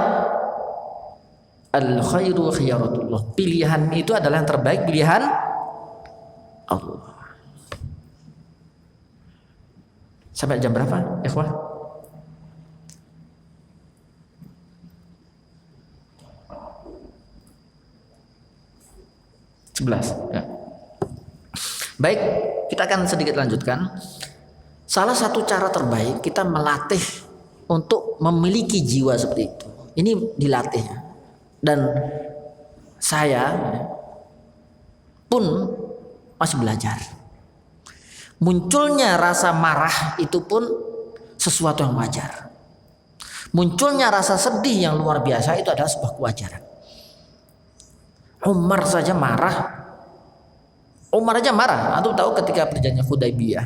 Al-khairu khiyaratullah. Pilihan itu adalah yang terbaik, pilihan Allah. Sampai jam berapa, ikhwah? Ya. Baik, kita akan sedikit lanjutkan. Salah satu cara terbaik kita melatih untuk memiliki jiwa seperti itu. Ini dilatih. Dan saya pun masih belajar. Munculnya rasa marah itu pun sesuatu yang wajar. Munculnya rasa sedih yang luar biasa itu adalah sebuah kewajaran. Umar saja marah. Umar aja marah. Antum tahu ketika perjanjian Hudaybiyah.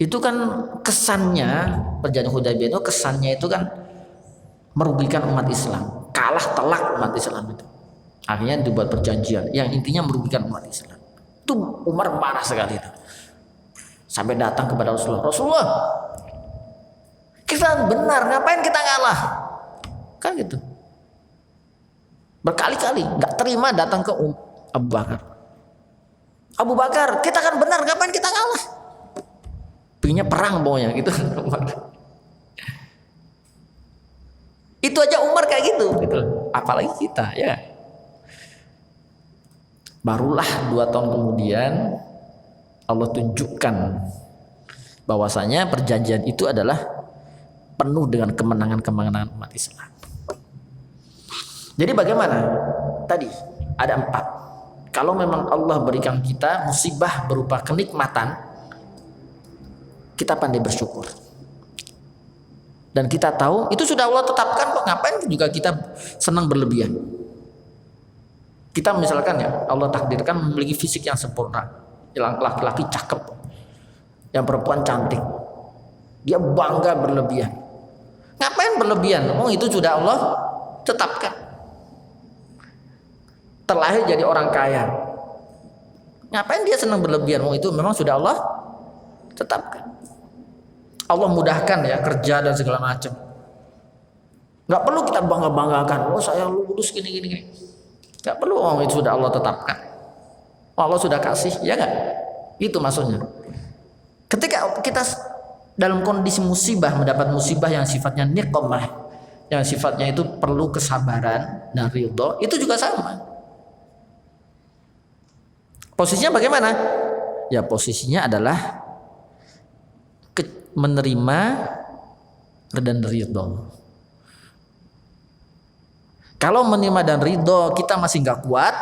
Itu kan kesannya, perjanjian Hudaybiyah itu kesannya itu kan merugikan umat Islam. Kalah telak umat Islam itu. Akhirnya dibuat perjanjian yang intinya merugikan umat Islam. Itu Umar marah sekali itu. Sampai datang kepada Rasulullah. Rasulullah, kita benar, ngapain kita ngalah? Kan gitu. Berkali-kali nggak terima datang ke Abu Bakar. Abu Bakar, kita kan benar, ngapain kita ngalah? Pengennya perang pokoknya gitu. Itu aja Umar kayak gitu. Apalagi kita, ya. Barulah 2 tahun kemudian Allah tunjukkan bahwasanya perjanjian itu adalah penuh dengan kemenangan-kemenangan umat Islam. Jadi bagaimana? Tadi ada 4. Kalau memang Allah berikan kita musibah berupa kenikmatan, kita pandai bersyukur. Dan kita tahu itu sudah Allah tetapkan kok, ngapain juga kita senang berlebihan. Kita misalkan ya, Allah takdirkan memiliki fisik yang sempurna. Yang laki-laki cakep, yang perempuan cantik. Dia bangga berlebihan. Ngapain berlebihan? Oh, itu sudah Allah tetapkan. Terlahir jadi orang kaya. Ngapain dia senang berlebihan? Oh, itu memang sudah Allah tetapkan. Allah mudahkan ya kerja dan segala macam. Nggak perlu kita bangga-banggakan. Oh, saya lulus gini. Nggak perlu. Oh, itu sudah Allah tetapkan. Oh, Allah sudah kasih, ya nggak? Itu maksudnya. Ketika kita dalam kondisi musibah, mendapat musibah yang sifatnya niqmah, yang sifatnya itu perlu kesabaran dan ridho, itu juga sama. Posisinya bagaimana? Ya posisinya adalah menerima dan ridho. Kalau menerima dan ridho kita masih nggak kuat,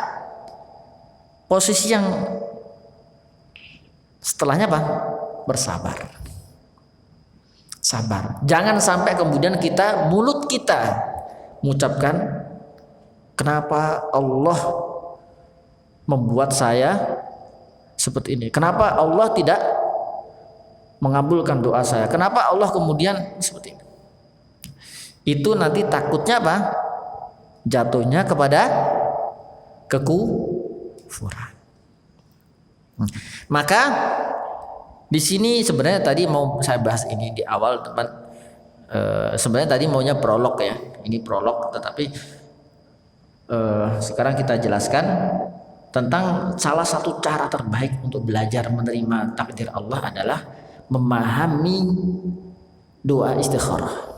posisi yang setelahnya apa? Bersabar. Sabar. Jangan sampai kemudian mulut kita mengucapkan, kenapa Allah membuat saya seperti ini? Kenapa Allah tidak mengabulkan doa saya? Kenapa Allah kemudian seperti ini? Itu nanti takutnya apa? Jatuhnya kepada kekufuran. Maka di sini sebenarnya tadi mau saya bahas ini di awal teman. Sebenarnya tadi maunya prolog ya. Ini prolog, tetapi sekarang kita jelaskan tentang salah satu cara terbaik untuk belajar menerima takdir Allah adalah memahami doa istikharah.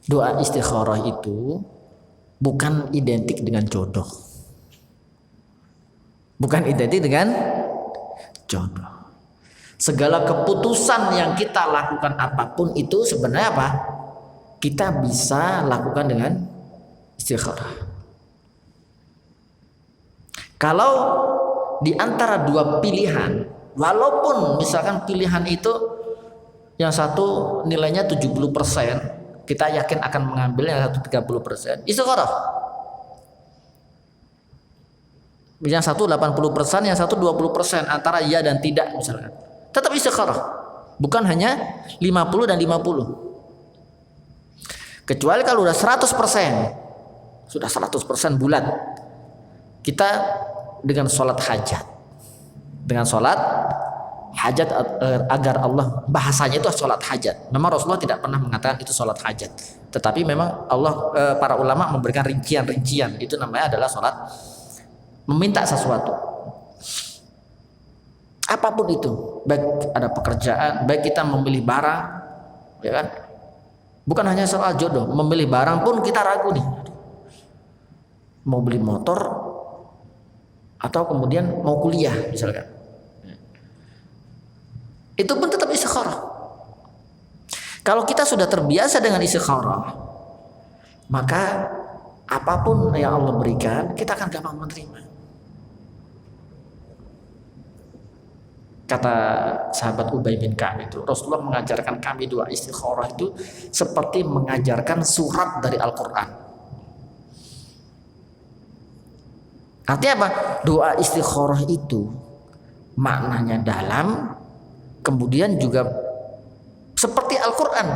Doa istikharah itu bukan identik dengan jodoh. bukan identik dengan jodoh. Segala keputusan yang kita lakukan apapun itu sebenarnya apa? Kita bisa lakukan dengan istikharah. Kalau di antara dua pilihan, walaupun misalkan pilihan itu yang satu nilainya 70%, kita yakin akan mengambil yang satu 30%, istikharah. Yang satu 80%, yang satu 20%, antara ya dan tidak misalkan. Tetap istikharah. Bukan hanya 50 dan 50. Kecuali kalau udah 100%, sudah 100% bulat, kita dengan sholat hajat, agar Allah, bahasanya itu sholat hajat. Memang Rasulullah tidak pernah mengatakan itu sholat hajat, tetapi memang Allah, para ulama memberikan rincian-rincian. Itu namanya adalah sholat meminta sesuatu, apapun itu, baik ada pekerjaan, baik kita memilih barang, ya kan? Bukan hanya soal jodoh, memilih barang pun kita ragu nih, mau beli motor atau kemudian mau kuliah misalkan, itu pun tetap istikharah. Kalau kita sudah terbiasa dengan istikharah, maka apapun yang Allah berikan kita akan gampang menerima. Kata sahabat Ubay bin Ka'ab itu, Rasulullah mengajarkan kami doa istikharah itu seperti mengajarkan surat dari Al-Quran. Artinya apa? Doa istikharah itu maknanya dalam, kemudian juga seperti Al-Quran,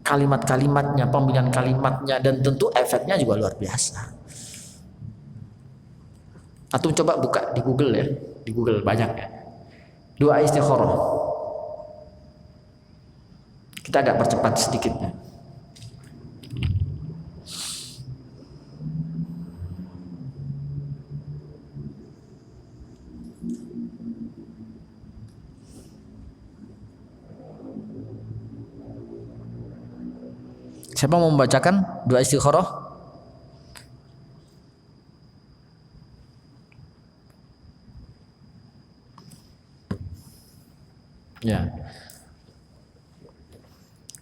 kalimat-kalimatnya, pemilihan kalimatnya, dan tentu efeknya juga luar biasa. Atau coba buka di Google ya, di Google banyak ya, doa istikharah. Kita agak percepat sedikit ya. Siapa mau membacakan doa istikharah? Ya.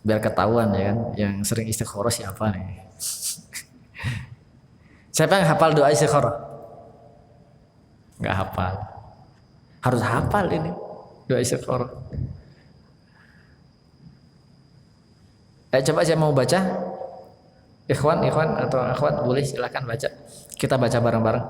Biar ketahuan ya kan, yang sering istikharah siapa nih? Siapa yang hafal doa istikharah? Enggak hafal. Harus hafal ini doa istikharah. Coba saya mau baca. Ikhwan atau akhwat boleh silakan baca. Kita baca bareng-bareng.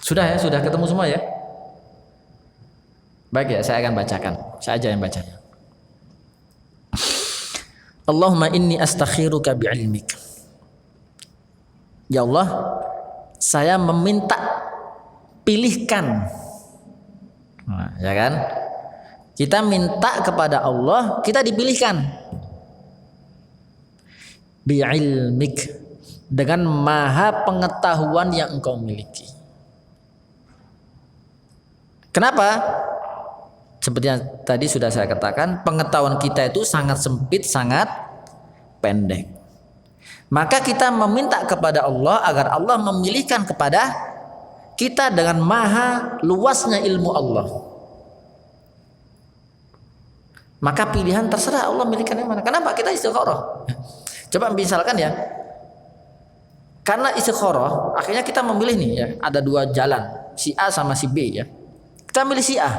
Sudah ya, sudah ketemu semua ya? Baik ya, saya akan bacakan. Saya aja yang bacanya. Allahumma inni astakhiruka bi'ilmik. Ya Allah, saya meminta pilihkan. Nah, ya kan? Kita minta kepada Allah, kita dipilihkan. Bi'ilmik, dengan maha pengetahuan yang engkau miliki. Kenapa? Seperti yang tadi sudah saya katakan, pengetahuan kita itu sangat sempit, sangat pendek. Maka kita meminta kepada Allah agar Allah memilihkan kepada kita dengan maha luasnya ilmu Allah. Maka pilihan terserah Allah milihkan yang mana. Kenapa kita istikharah? Coba misalkan ya, karena istikharah akhirnya kita memilih nih ya, ada dua jalan, si A sama si B ya. Kita milih si A.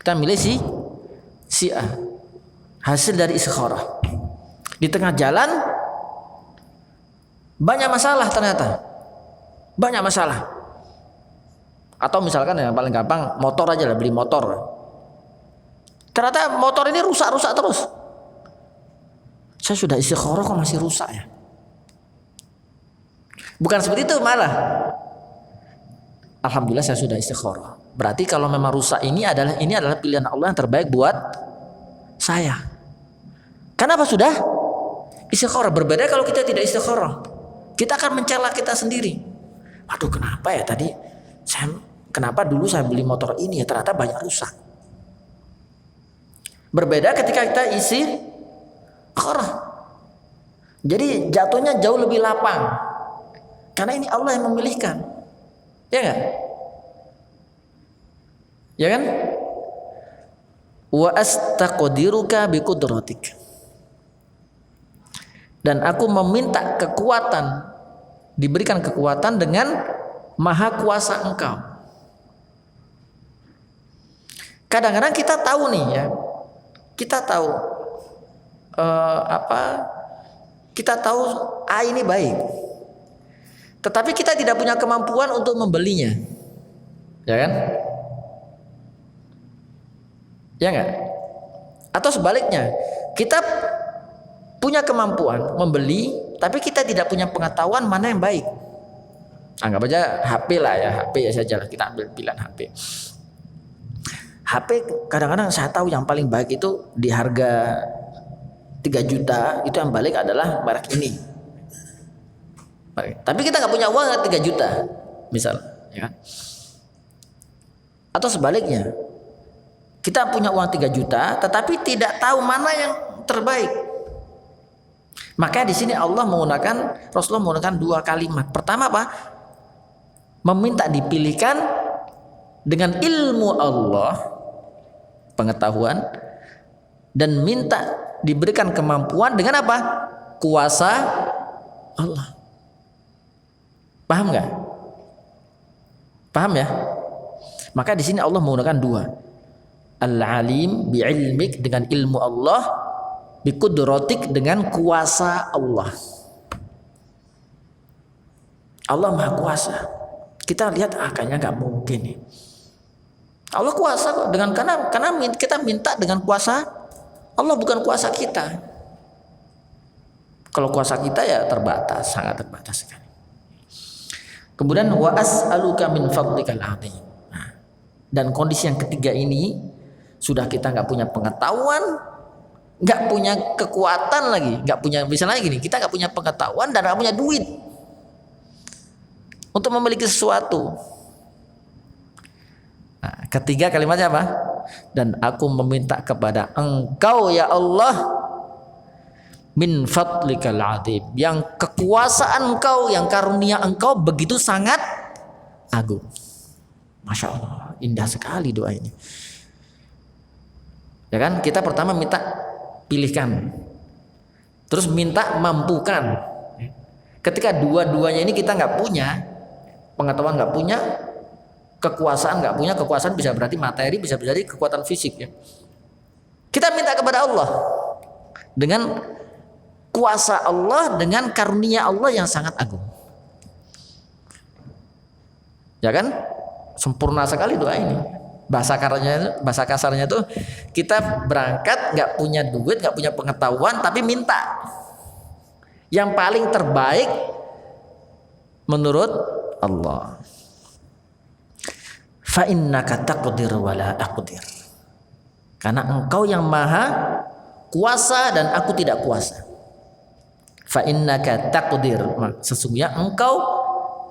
Kita milih si A. Hasil dari istikharah. Di tengah jalan banyak masalah ternyata. Banyak masalah. Atau misalkan yang paling gampang motor aja lah, beli motor. Ternyata motor ini rusak-rusak terus. Saya sudah istikharah kok masih rusak ya. Bukan seperti itu malah. Alhamdulillah saya sudah istikharah. Berarti kalau memang rusak ini adalah pilihan Allah yang terbaik buat saya. Kenapa sudah istikharah? Berbeda kalau kita tidak istikharah. Kita akan mencela kita sendiri. Waduh, kenapa ya tadi kenapa dulu saya beli motor ini ya ternyata banyak rusak. Berbeda ketika kita isi istiqarah. Jadi jatuhnya jauh lebih lapang. Karena ini Allah yang memilihkan. Ya enggak? Ya kan? Wa astaqdiruka biqudratik. Dan aku meminta kekuatan, diberikan kekuatan dengan maha kuasa Engkau. Kadang-kadang kita tahu nih ya, kita tahu kita tahu A ini baik, tetapi kita tidak punya kemampuan untuk membelinya, ya kan? Ya enggak? Atau sebaliknya, kita punya kemampuan membeli, tapi kita tidak punya pengetahuan mana yang baik. Anggap aja HP lah ya, HP ya saja lah, kita ambil pilihan HP. HP kadang-kadang saya tahu yang paling baik itu di harga 3 juta, itu yang balik adalah merek ini. Tapi kita nggak punya uang 3 juta, misal, ya. Atau sebaliknya, kita punya uang 3 juta, tetapi tidak tahu mana yang terbaik. Maka di sini Rasulullah menggunakan 2 kalimat. Pertama apa? Meminta dipilihkan dengan ilmu Allah, pengetahuan, dan minta diberikan kemampuan dengan apa? Kuasa Allah. Paham nggak? Paham ya? Maka di sini Allah menggunakan 2. Al-alim bi'ilmik dengan ilmu Allah, biqudratik dengan kuasa Allah. Allah Maha Kuasa. Kita lihat kayaknya nggak mungkin nih. Allah kuasa kok karena kita minta dengan kuasa Allah, bukan kuasa kita. Kalau kuasa kita ya terbatas, sangat terbatas sekali. Kemudian wa as'aluka min fadlikal azim. Dan kondisi yang ketiga ini sudah kita nggak punya pengetahuan, nggak punya kekuatan lagi, nggak punya, misalnya gini, kita nggak punya pengetahuan dan nggak punya duit untuk memiliki sesuatu. Nah, ketiga kalimatnya apa? Dan aku meminta kepada Engkau ya Allah min fadlikal azim, yang kekuasaan Engkau, yang karunia Engkau begitu sangat agung. Masya Allah, indah sekali doa ini. Ya kan? Kita pertama minta pilihkan, terus minta mampukan. Ketika dua-duanya ini kita nggak punya, pengetahuan nggak punya, kekuasaan nggak punya. Kekuasaan bisa berarti materi, bisa berarti kekuatan fisik ya. Kita minta kepada Allah dengan kuasa Allah, dengan karunia Allah yang sangat agung. Ya kan? Sempurna sekali doa ini. Bahasa kasarnya tuh kita berangkat nggak punya duit, nggak punya pengetahuan, tapi minta yang paling terbaik menurut Allah. Fa innaka taqdir wa la aqdir. Karena Engkau yang maha kuasa dan aku tidak kuasa. Fa innaka taqdir, sesungguhnya Engkau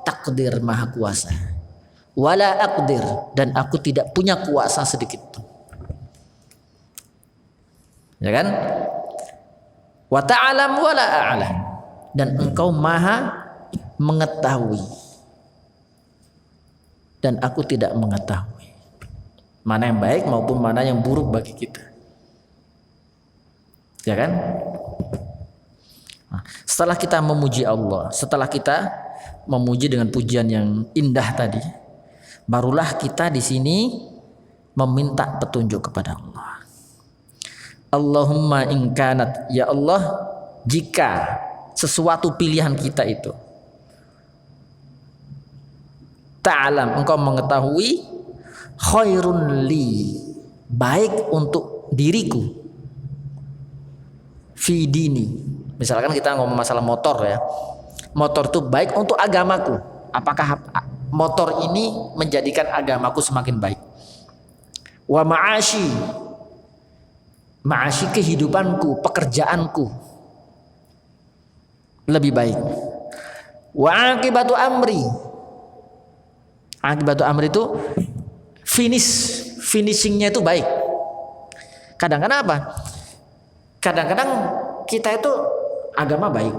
taqdir, maha kuasa. Wala aqdir, dan aku tidak punya kuasa sedikit pun. Ya kan? Wa ta'lam wala a'lam, dan Engkau maha mengetahui dan aku tidak mengetahui mana yang baik maupun mana yang buruk bagi kita. Ya kan? Nah, setelah kita memuji Allah, setelah kita memuji dengan pujian yang indah tadi, barulah kita di sini meminta petunjuk kepada Allah. Allahumma in kanat, ya Allah, jika sesuatu pilihan kita itu ta'lam, Engkau mengetahui, khairun li, baik untuk diriku, fi dini. Misalkan kita ngomong masalah motor ya, motor itu baik untuk agamaku. Apakah motor ini menjadikan agamaku semakin baik? Wa ma'ashi, ma'ashi kehidupanku, pekerjaanku lebih baik. Wa akibatu amri. Akibatu amri itu finishingnya itu baik. Kadang-kadang apa? Kadang-kadang kita itu agama baik,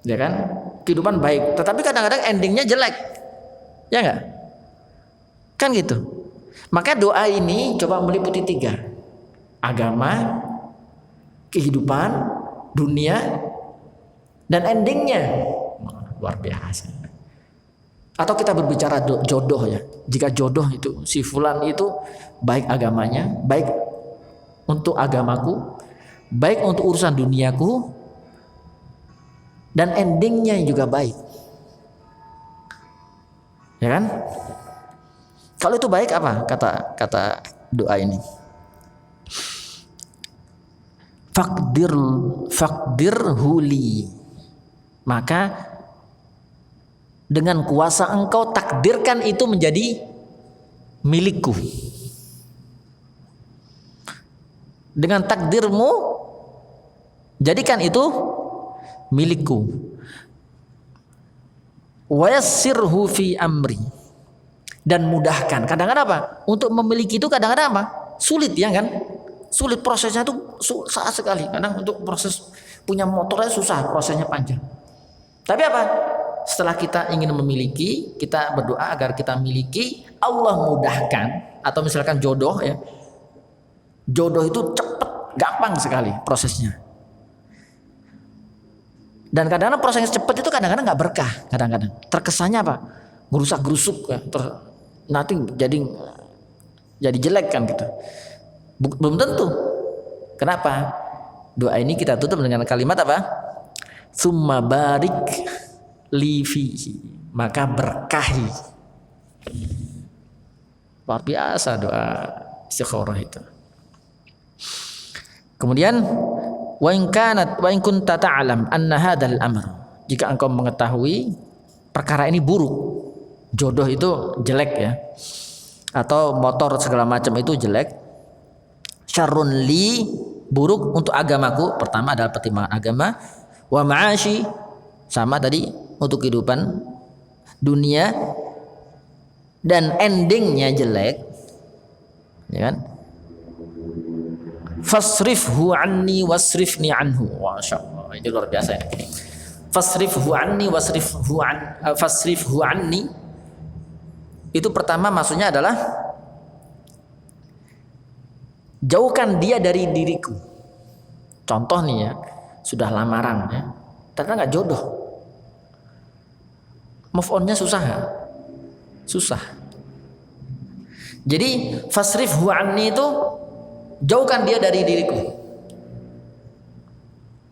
ya kan? Kehidupan baik, tetapi kadang-kadang endingnya jelek, ya enggak? Kan gitu. Maka doa ini coba meliputi 3: agama, kehidupan, dunia, dan endingnya. Luar biasa. Atau kita berbicara jodoh ya. Jika jodoh itu si fulan itu baik agamanya, baik untuk agamaku, baik untuk urusan duniaku, dan endingnya juga baik, ya kan? Kalau itu baik apa kata doa ini? Fakdir huli, maka dengan kuasa engkau takdirkan itu menjadi milikku. Dengan takdirmu jadikan itu milikku. Wayassirhu fi amri, dan mudahkan. Kadang-kadang apa? Untuk memiliki itu kadang-kadang apa? Sulit, ya kan? Sulit, prosesnya itu susah sekali. Kadang untuk proses punya motornya susah, prosesnya panjang. Tapi apa? Setelah kita ingin memiliki, kita berdoa agar kita miliki, Allah mudahkan. Atau misalkan jodoh ya, jodoh itu cepat, gampang sekali prosesnya. Dan kadang-kadang proses cepat itu kadang-kadang nggak berkah, kadang-kadang terkesannya apa? Gerusak-gerusuk ya, nanti jadi jelek kan gitu. Belum tentu. Kenapa? Doa ini kita tutup dengan kalimat apa? Summa barik li fihi, maka berkahi. Luar biasa doa istikharah itu. Kemudian wa in kunta ta'lam anna hadzal amr, jika engkau mengetahui perkara ini buruk, jodoh itu jelek ya, atau motor segala macam itu jelek, syarrun li, buruk untuk agamaku, pertama adalah pertimbangan agama, wa ma'ashi, sama tadi untuk kehidupan dunia, dan endingnya jelek, ya kan? Fasrifhu anni wasrifni anhu. Masya Allah, ini luar biasa ya. Fasrifhu anni fasrifhu anni, itu pertama maksudnya adalah jauhkan dia dari diriku. Contoh nih ya, sudah lamaran ya, ternyata nggak jodoh, move onnya susah ya? Susah. Jadi fasrifhu anni itu jauhkan dia dari diriku,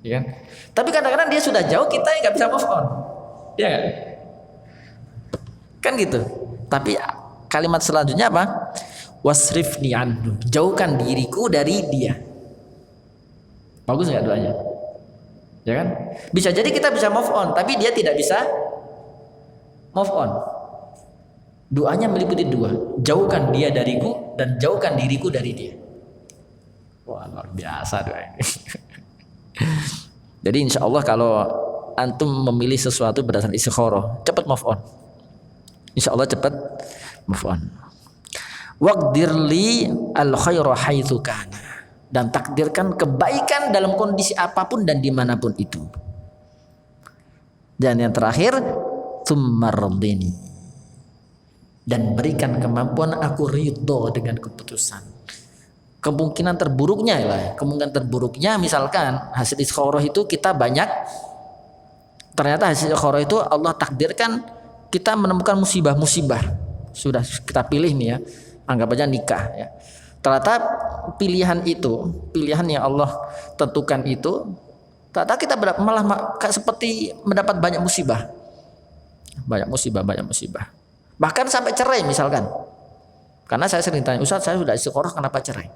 ya kan? Tapi kadang-kadang dia sudah jauh, kita nggak bisa move on, ya kan gitu. Tapi kalimat selanjutnya apa? Wasrifni anhu, jauhkan diriku dari dia. Bagus nggak doanya? Ya kan? Bisa jadi kita bisa move on, tapi dia tidak bisa move on. Doanya meliputi 2, jauhkan dia dariku dan jauhkan diriku dari dia. Wah, luar biasa doa ini. Jadi insya Allah kalau antum memilih sesuatu berdasarkan istikharah, cepat move on. Insya Allah cepat move on. Waqdirli al khaira haitsu kana, dan takdirkan kebaikan dalam kondisi apapun dan dimanapun itu. Dan yang terakhir, tsummarḍini, dan berikan kemampuan aku ridho dengan keputusan. Kemungkinan terburuknya lah, kemungkinan terburuknya misalkan hasil istikharah itu kita banyak, ternyata hasil istikharah itu Allah takdirkan kita menemukan musibah-musibah. Sudah kita pilih nih ya, anggap aja nikah ya. Ternyata pilihan yang Allah tentukan itu, ternyata kita malah seperti mendapat banyak musibah. Banyak musibah. Bahkan sampai cerai misalkan. Karena saya sering tanya, Ustaz, saya sudah istikharah kenapa cerai?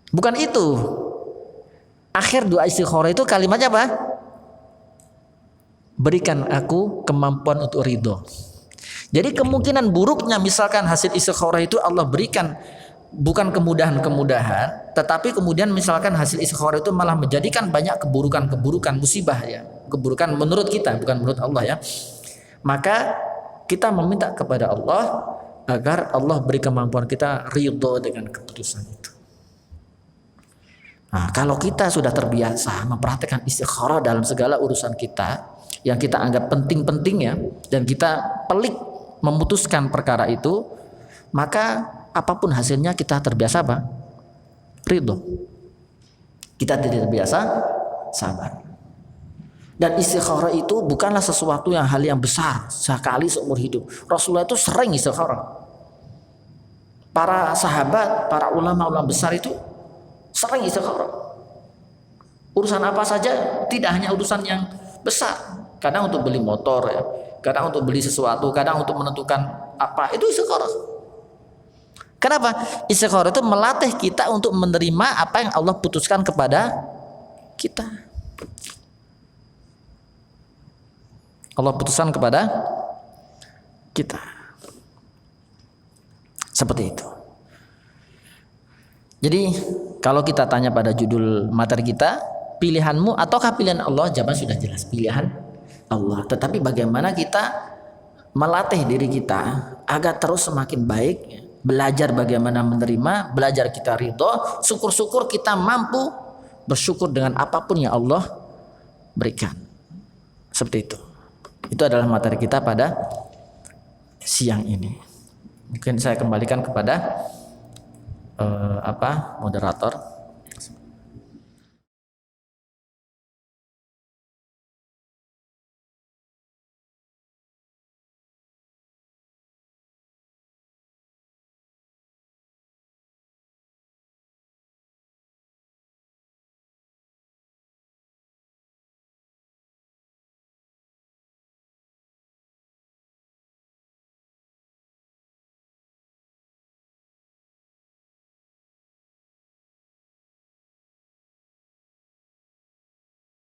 Bukan itu. Akhir doa istikharah itu kalimatnya apa? Berikan aku kemampuan untuk ridho. Jadi kemungkinan buruknya misalkan hasil istikharah itu Allah berikan bukan kemudahan-kemudahan, tetapi kemudian misalkan hasil istikharah itu malah menjadikan banyak keburukan-keburukan, musibah ya. keburukan menurut kita, bukan menurut Allah ya. Maka kita meminta kepada Allah agar Allah beri kemampuan kita ridho dengan keputusan itu. Nah, kalau kita sudah terbiasa mempraktekkan istikharah dalam segala urusan kita yang kita anggap penting-penting ya, dan kita pelik memutuskan perkara itu, maka apapun hasilnya kita terbiasa apa? Ridho. Kita tidak terbiasa sabar. Dan istikharah itu bukanlah sesuatu yang hal yang besar sekali seumur hidup. Rasulullah itu sering istikharah. Para sahabat, para ulama-ulama besar itu sering istikharah. Urusan apa saja, tidak hanya urusan yang besar. Kadang untuk beli motor ya, kadang untuk beli sesuatu, kadang untuk menentukan apa, itu istikharah. Kenapa? Istikharah itu melatih kita untuk menerima apa yang Allah putuskan kepada kita. Allah putuskan kepada kita. Seperti itu. Jadi kalau kita tanya pada judul materi kita, pilihanmu ataukah pilihan Allah? Jawaban sudah jelas, pilihan Allah. Tetapi bagaimana kita melatih diri kita agar terus semakin baik, belajar bagaimana menerima, belajar kita ridho, syukur-syukur kita mampu bersyukur dengan apapun yang Allah berikan. Seperti itu. Itu adalah materi kita pada siang ini. Mungkin saya kembalikan kepada moderator.